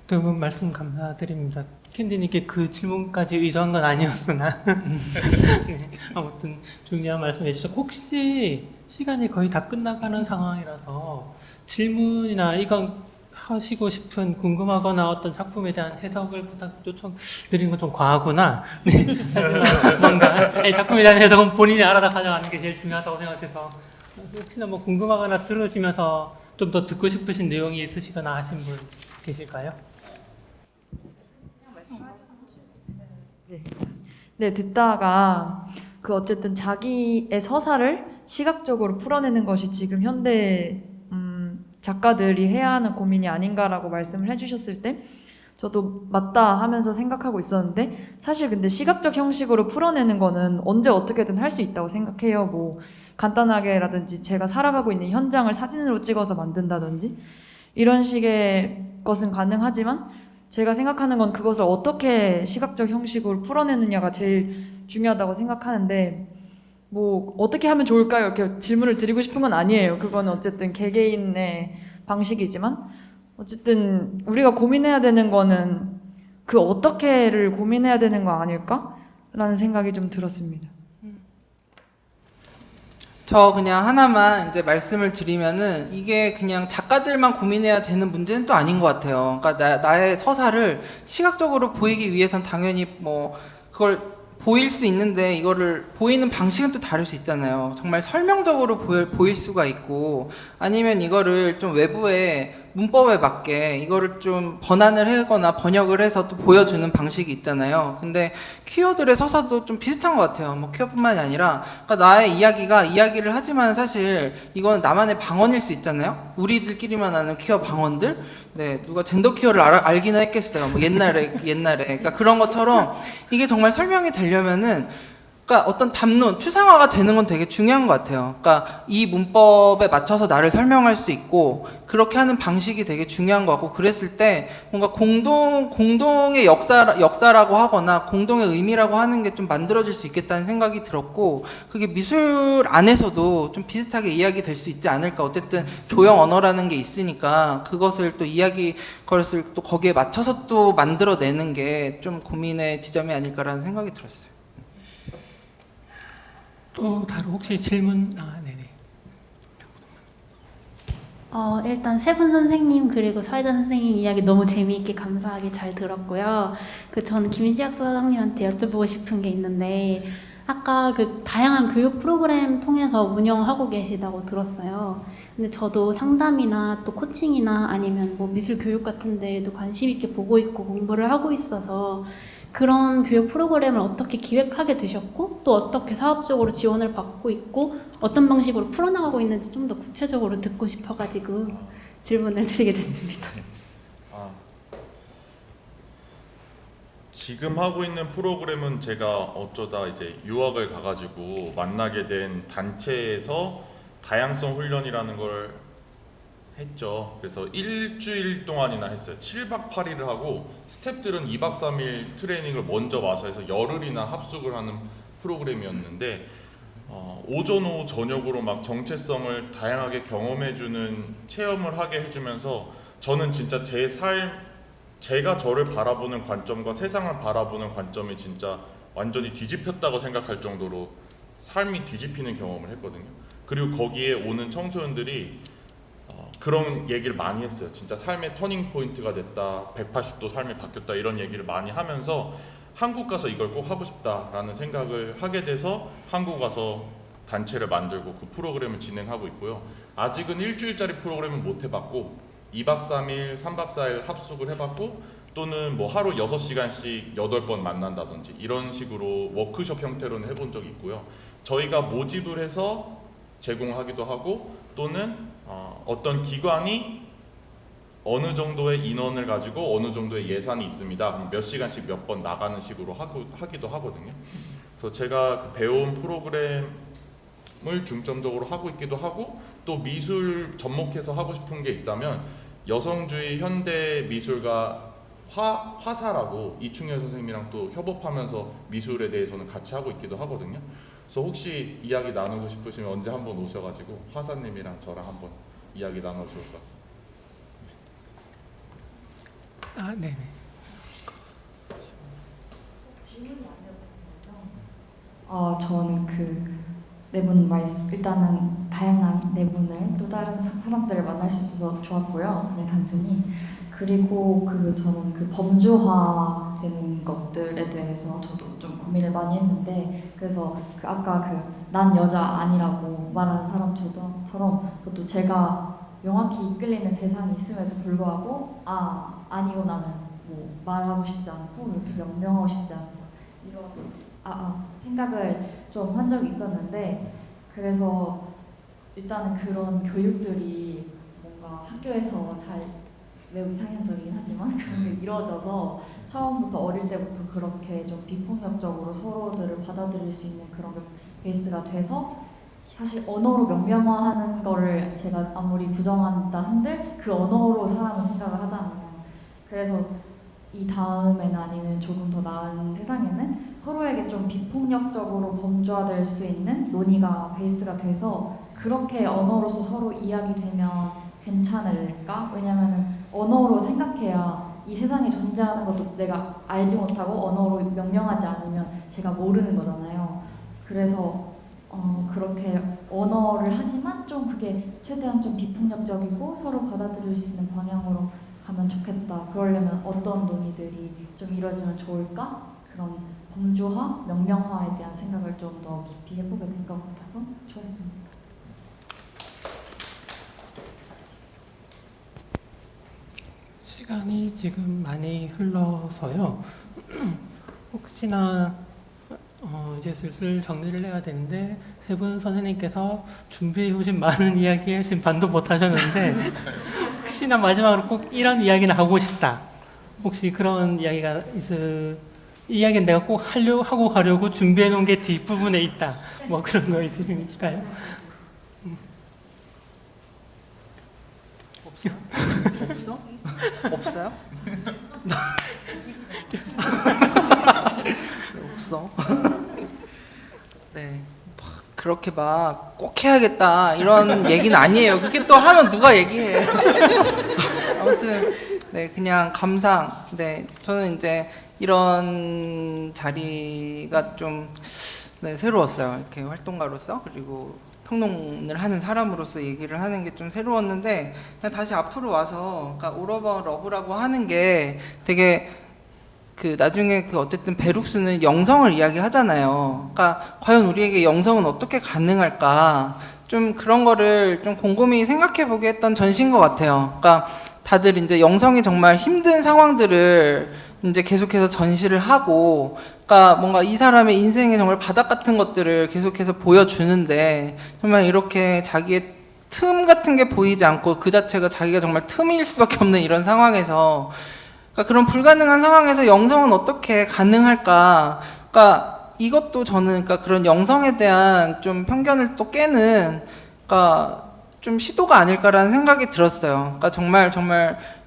두 분 말씀 감사드립니다. 캔디님께 그 질문까지 의도한 건 아니었으나 네, 아무튼 중요한 말씀 해주셨고 혹시 시간이 거의 다 끝나가는 상황이라서 질문이나 이건 하시고 싶은 궁금하거나 어떤 작품에 대한 해석을 요청드리는 건 좀 과하구나. 네, 하지만 뭔가 작품에 대한 해석은 본인이 알아서 가져가는 게 제일 중요하다고 생각해서 혹시나 뭐 궁금하거나 들으시면서 좀 더 듣고 싶으신 내용이 있으시거나 하신 분 계실까요? 네, 듣다가 그 어쨌든 자기의 서사를 시각적으로 풀어내는 것이 지금 현대 작가들이 해야 하는 고민이 아닌가라고 말씀을 해주셨을 때 저도 맞다 하면서 생각하고 있었는데 사실 근데 시각적 형식으로 풀어내는 거는 언제 어떻게든 할 수 있다고 생각해요. 뭐 간단하게라든지 제가 살아가고 있는 현장을 사진으로 찍어서 만든다든지 이런 식의 것은 가능하지만 제가 생각하는 건 그것을 어떻게 시각적 형식으로 풀어내느냐가 제일 중요하다고 생각하는데 뭐 어떻게 하면 좋을까요? 이렇게 질문을 드리고 싶은 건 아니에요. 그거는 어쨌든 개개인의 방식이지만 어쨌든 우리가 고민해야 되는 거는 그 어떻게를 고민해야 되는 거 아닐까라는 생각이 좀 들었습니다. 저 그냥 하나만 이제 말씀을 드리면은 이게 그냥 작가들만 고민해야 되는 문제는 또 아닌 것 같아요. 그러니까 나의 서사를 시각적으로 보이기 위해선 당연히 뭐 그걸 보일 수 있는데 이거를 보이는 방식은 또 다를 수 있잖아요. 정말 설명적으로 보일 수가 있고 아니면 이거를 좀 외부의 문법에 맞게 이거를 좀 번안을 하거나 번역을 해서 또 보여주는 방식이 있잖아요. 근데 퀴어들의 서사도 좀 비슷한 것 같아요. 뭐 퀴어뿐만이 아니라 그러니까 나의 이야기가 이야기를 하지만 사실 이건 나만의 방언일 수 있잖아요. 우리들끼리만 아는 퀴어 방언들. 네, 누가 젠더 퀴어를 알기나 했겠어요. 뭐 옛날에. 그러니까 그런 것처럼 이게 정말 설명이 되려면은 그러니까 어떤 담론, 추상화가 되는 건 되게 중요한 것 같아요. 그러니까 이 문법에 맞춰서 나를 설명할 수 있고 그렇게 하는 방식이 되게 중요한 것 같고 그랬을 때 뭔가 공동의 역사라고 하거나 공동의 의미라고 하는 게 좀 만들어질 수 있겠다는 생각이 들었고 그게 미술 안에서도 좀 비슷하게 이야기 될 수 있지 않을까. 어쨌든 조형 언어라는 게 있으니까 그것을 또 것을 또 거기에 맞춰서 또 만들어내는 게 좀 고민의 지점이 아닐까라는 생각이 들었어요. 또 다른 혹시 질문? 네네. 일단 세 분 선생님 그리고 사회자 선생님 이야기 너무 재미있게 감사하게 잘 들었고요. 전 김시학 소장님한테 여쭤보고 싶은 게 있는데 아까 그 다양한 교육 프로그램 통해서 운영하고 계시다고 들었어요. 근데 저도 상담이나 또 코칭이나 아니면 뭐 미술 교육 같은 데에도 관심 있게 보고 있고 공부를 하고 있어서 그런 교육 프로그램을 어떻게 기획하게 되셨고 또 어떻게 사업적으로 지원을 받고 있고 어떤 방식으로 풀어나가고 있는지 좀 더 구체적으로 듣고 싶어가지고 질문을 드리게 됐습니다. 지금 하고 있는 프로그램은 제가 어쩌다 이제 유학을 가가지고 만나게 된 단체에서 다양성 훈련이라는 걸 했죠. 그래서 일주일 동안이나 했어요. 7박 8일을 하고 스태프들은 2박 3일 트레이닝을 먼저 와서 해서 열흘이나 합숙을 하는 프로그램이었는데 오전 오후 저녁으로 막 정체성을 다양하게 경험해주는 체험을 하게 해주면서 저는 진짜 제가 저를 바라보는 관점과 세상을 바라보는 관점이 진짜 완전히 뒤집혔다고 생각할 정도로 삶이 뒤집히는 경험을 했거든요. 그리고 거기에 오는 청소년들이 그런 얘기를 많이 했어요. 진짜 삶의 터닝 포인트가 됐다, 180도 삶이 바뀌었다 이런 얘기를 많이 하면서 한국 가서 이걸 꼭 하고 싶다라는 생각을 하게 돼서 한국 가서 단체를 만들고 그 프로그램을 진행하고 있고요. 아직은 일주일짜리 프로그램은 못 해봤고 2박 3일, 3박 4일 합숙을 해봤고 또는 뭐 하루 6시간씩 8번 만난다든지 이런 식으로 워크숍 형태로는 해본 적이 있고요. 저희가 모집을 해서 제공하기도 하고 또는 어떤 기관이 어느 정도의 인원을 가지고 어느 정도의 예산이 있습니다. 그럼 몇 시간씩 몇 번 나가는 식으로 하기도 하거든요. 그래서 제가 그 배워온 프로그램을 중점적으로 하고 있기도 하고 또 미술 접목해서 하고 싶은 게 있다면 여성주의 현대 미술가 화사라고 이충현 선생님이랑 또 협업하면서 미술에 대해서는 같이 하고 있기도 하거든요. 그래서 혹시 이야기 나누고 싶으시면 언제 한번 오셔가지고 화사님이랑 저랑 한번 이야기 나눠 좋을 것 같습니다. 아, 네네. 질문이 아니었군요. 저는 그 네 분 말씀 일단은 다양한 네 분을 또 다른 사람들을 만날 수 있어서 좋았고요. 그냥 단순히 그리고 저는 그 범주화되는 것들에 대해서 저도 좀 고민을 많이 했는데 그래서 그 아까 난 여자 아니라고 말하는 사람처럼 저도 제가 명확히 이끌리는 대상이 있음에도 불구하고 아니고 나는 뭐 말하고 싶지 않고 이렇게 명명하고 싶지 않고 이런 생각을 좀 한 적이 있었는데 그래서 일단은 그런 교육들이 뭔가 학교에서 잘 매우 이상형적이긴 하지만 그런 게 이루어져서 처음부터 어릴 때부터 그렇게 좀 비폭력적으로 서로들을 받아들일 수 있는 그런 게 베이스가 돼서 사실 언어로 명명화하는 거를 제가 아무리 부정한다 한들 그 언어로 사람은 생각을 하잖아요. 그래서 이 다음에는 아니면 조금 더 나은 세상에는 서로에게 좀 비폭력적으로 범주화될 수 있는 논의가 베이스가 돼서 그렇게 언어로서 서로 이야기되면 괜찮을까? 왜냐면은 언어로 생각해야 이 세상에 존재하는 것도 내가 알지 못하고 언어로 명명하지 않으면 제가 모르는 거잖아요. 그래서 그렇게 언어를 하지만 좀 그게 최대한 좀 비폭력적이고 서로 받아들일 수 있는 방향으로 가면 좋겠다. 그러려면 어떤 논의들이 좀 이루어지면 좋을까? 그런 범주화, 명명화에 대한 생각을 좀 더 깊이 해보게 된 것 같아서 좋았습니다. 시간이 지금 많이 흘러서요. 혹시나 이제 슬슬 정리를 해야 되는데 세 분 선생님께서 준비해 오신 많은 이야기에 지금 반도 못 하셨는데 혹시나 마지막으로 꼭 이런 이야기는 하고 싶다. 혹시 그런 이야기가 이 이야기는 내가 꼭 하고 가려고 준비해 놓은 게 뒷부분에 있다. 뭐 그런 거 있으실까요? 없어? 없어요? 없어. 네. 그렇게 막 꼭 해야겠다 이런 얘기는 아니에요. 그렇게 또 하면 누가 얘기해. 아무튼 네 그냥 감상. 네 저는 이제 이런 자리가 좀 네, 새로웠어요. 이렇게 활동가로서 그리고 평론을 하는 사람으로서 얘기를 하는 게 좀 새로웠는데 그냥 다시 앞으로 와서 그러니까 All About Love라고 하는 게 되게 나중에 어쨌든 베룩스는 영성을 이야기하잖아요. 그러니까 과연 우리에게 영성은 어떻게 가능할까? 좀 그런 거를 좀 곰곰이 생각해 보게 했던 전시인 것 같아요. 그러니까 다들 이제 영성이 정말 힘든 상황들을 이제 계속해서 전시를 하고, 그러니까 뭔가 이 사람의 인생의 정말 바닥 같은 것들을 계속해서 보여주는데 정말 이렇게 자기의 틈 같은 게 보이지 않고 그 자체가 자기가 정말 틈일 수밖에 없는 이런 상황에서 그러니까 그런 불가능한 상황에서 영성은 어떻게 가능할까? 그러니까 이것도 저는 그러니까 그런 영성에 대한 좀 편견을 또 깨는 그러니까 좀 시도가 아닐까라는 생각이 들었어요. 그러니까 정말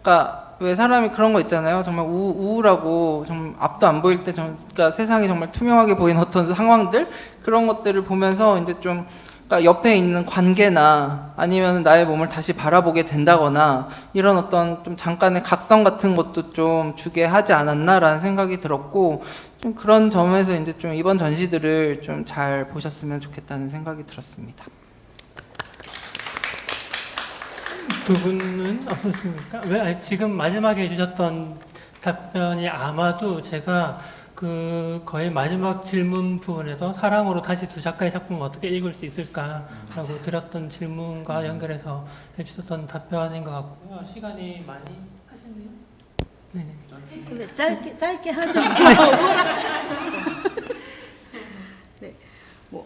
그러니까 왜 사람이 그런 거 있잖아요. 정말 우울하고 좀 앞도 안 보일 때 그러니까 세상이 정말 투명하게 보이는 어떤 상황들 그런 것들을 보면서 이제 좀 그러니까 옆에 있는 관계나 아니면 나의 몸을 다시 바라보게 된다거나 이런 어떤 좀 잠깐의 각성 같은 것도 좀 주게 하지 않았나라는 생각이 들었고 좀 그런 점에서 이제 좀 이번 전시들을 좀 잘 보셨으면 좋겠다는 생각이 들었습니다. 두 분은 어떻습니까? 왜 지금 마지막에 해주셨던 답변이 아마도 제가 그 거의 마지막 질문 부분에서 사랑으로 다시 두 작가의 작품을 어떻게 읽을 수 있을까라고 드렸던 질문과 연결해서 해주셨던 답변인 것 같고요. 시간이 많이 하셨네요. 네. 근데 짧게 하죠. 네, 뭐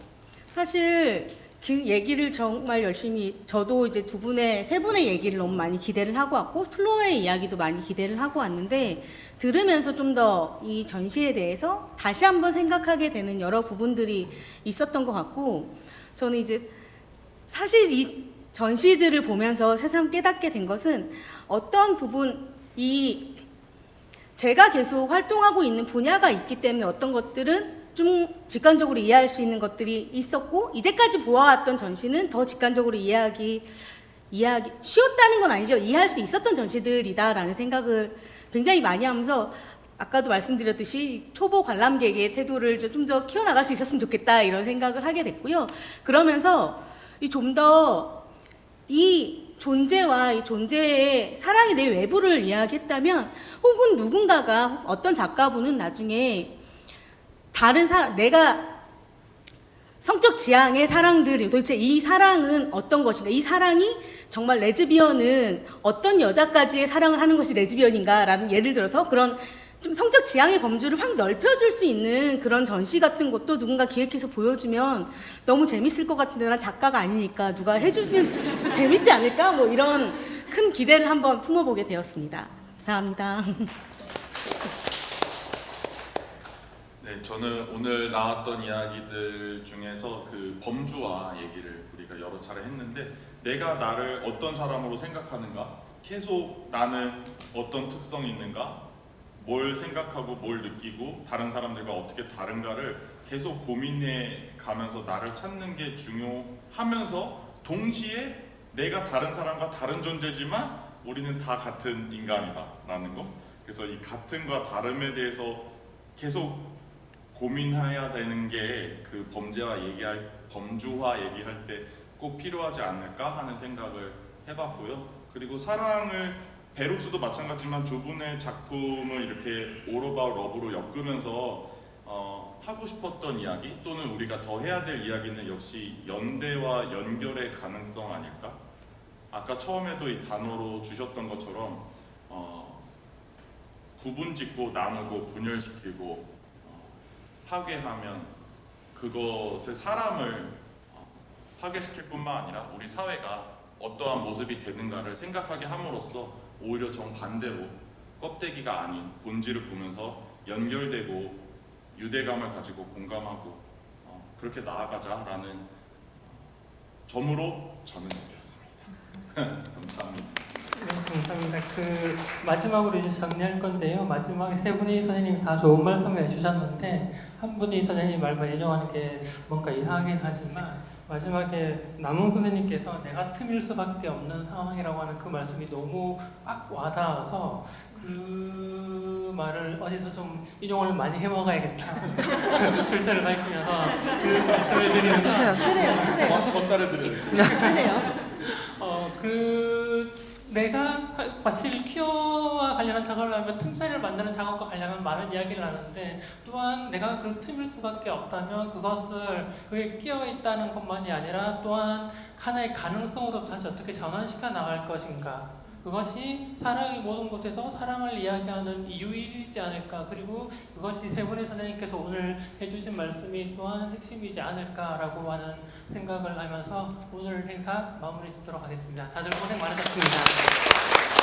사실 그 얘기를 정말 열심히 저도 이제 세 분의 얘기를 너무 많이 기대를 하고 왔고 플로어의 이야기도 많이 기대를 하고 왔는데 들으면서 좀 더 이 전시에 대해서 다시 한번 생각하게 되는 여러 부분들이 있었던 것 같고 저는 이제 사실 이 전시들을 보면서 새삼 깨닫게 된 것은 어떤 부분 제가 계속 활동하고 있는 분야가 있기 때문에 어떤 것들은 좀 직관적으로 이해할 수 있는 것들이 있었고 이제까지 보아왔던 전시는 더 직관적으로 이해하기 쉬웠다는 건 아니죠. 이해할 수 있었던 전시들이다라는 생각을 굉장히 많이 하면서 아까도 말씀드렸듯이 초보 관람객의 태도를 좀 더 키워나갈 수 있었으면 좋겠다 이런 생각을 하게 됐고요. 그러면서 좀 더 이 존재와 이 존재의 사랑의 내 외부를 이야기했다면 혹은 누군가가 어떤 작가분은 나중에 내가 성적 지향의 사랑들이 도대체 이 사랑은 어떤 것인가? 이 사랑이 정말 레즈비언은 어떤 여자까지의 사랑을 하는 것이 레즈비언인가라는 예를 들어서 그런 좀 성적 지향의 범주를 확 넓혀줄 수 있는 그런 전시 같은 것도 누군가 기획해서 보여주면 너무 재밌을 것 같은데 난 작가가 아니니까 누가 해주시면 또 재밌지 않을까? 뭐 이런 큰 기대를 한번 품어보게 되었습니다. 감사합니다. 네, 저는 오늘 나왔던 이야기들 중에서 그 범주화 얘기를 우리가 여러 차례 했는데 내가 나를 어떤 사람으로 생각하는가? 계속 나는 어떤 특성이 있는가? 뭘 생각하고 뭘 느끼고 다른 사람들과 어떻게 다른가를 계속 고민해 가면서 나를 찾는 게 중요하면서 동시에 내가 다른 사람과 다른 존재지만 우리는 다 같은 인간이다 라는 거. 그래서 이 같음과 다름에 대해서 계속 고민해야 되는 게 그 범주화 얘기할 때 꼭 필요하지 않을까 하는 생각을 해봤고요. 그리고 사랑을 베룩스도 마찬가지지만 두 분의 작품을 이렇게 All About Love로 엮으면서 하고 싶었던 이야기 또는 우리가 더 해야 될 이야기는 역시 연대와 연결의 가능성 아닐까? 아까 처음에도 이 단어로 주셨던 것처럼 구분짓고 나누고 분열시키고 파괴하면 그것을 사람을 파괴시킬 뿐만 아니라 우리 사회가 어떠한 모습이 되는가를 생각하게 함으로써 오히려 정반대로 껍데기가 아닌 본질을 보면서 연결되고 유대감을 가지고 공감하고 그렇게 나아가자라는 점으로 저는 느꼈습니다. 감사합니다. 네, 감사합니다. 그 마지막으로 이제 정리할 건데요. 마지막에 세 분이 선생님이 다 좋은 말씀을 해주셨는데 한 분이 선생님 말만 인용하는 게 뭔가 이상하긴 하지만 마지막에 남은 선생님께서 내가 틈일 수밖에 없는 상황이라고 하는 그 말씀이 너무 꽉 와닿아서 그 말을 어디서 좀 인용을 많이 해먹어야겠다. 출처를 밝히면서 그 말씀을 드리면서 쓰래요. 전달해드려요. 쓰래요. 내가 마치 퀴어와 관련한 작업을 하면 틈새를 만드는 작업과 관련한 많은 이야기를 하는데 또한 내가 그 틈일 수밖에 없다면 그게 끼어 있다는 것만이 아니라 또한 하나의 가능성으로 다시 어떻게 전환시켜 나갈 것인가 그것이 사랑의 모든 곳에서 사랑을 이야기하는 이유이지 않을까 그리고 그것이 세 분의 선생님께서 오늘 해주신 말씀이 또한 핵심이지 않을까라고 하는 생각을 하면서 오늘 행사 마무리 짓도록 하겠습니다. 다들 고생 많으셨습니다.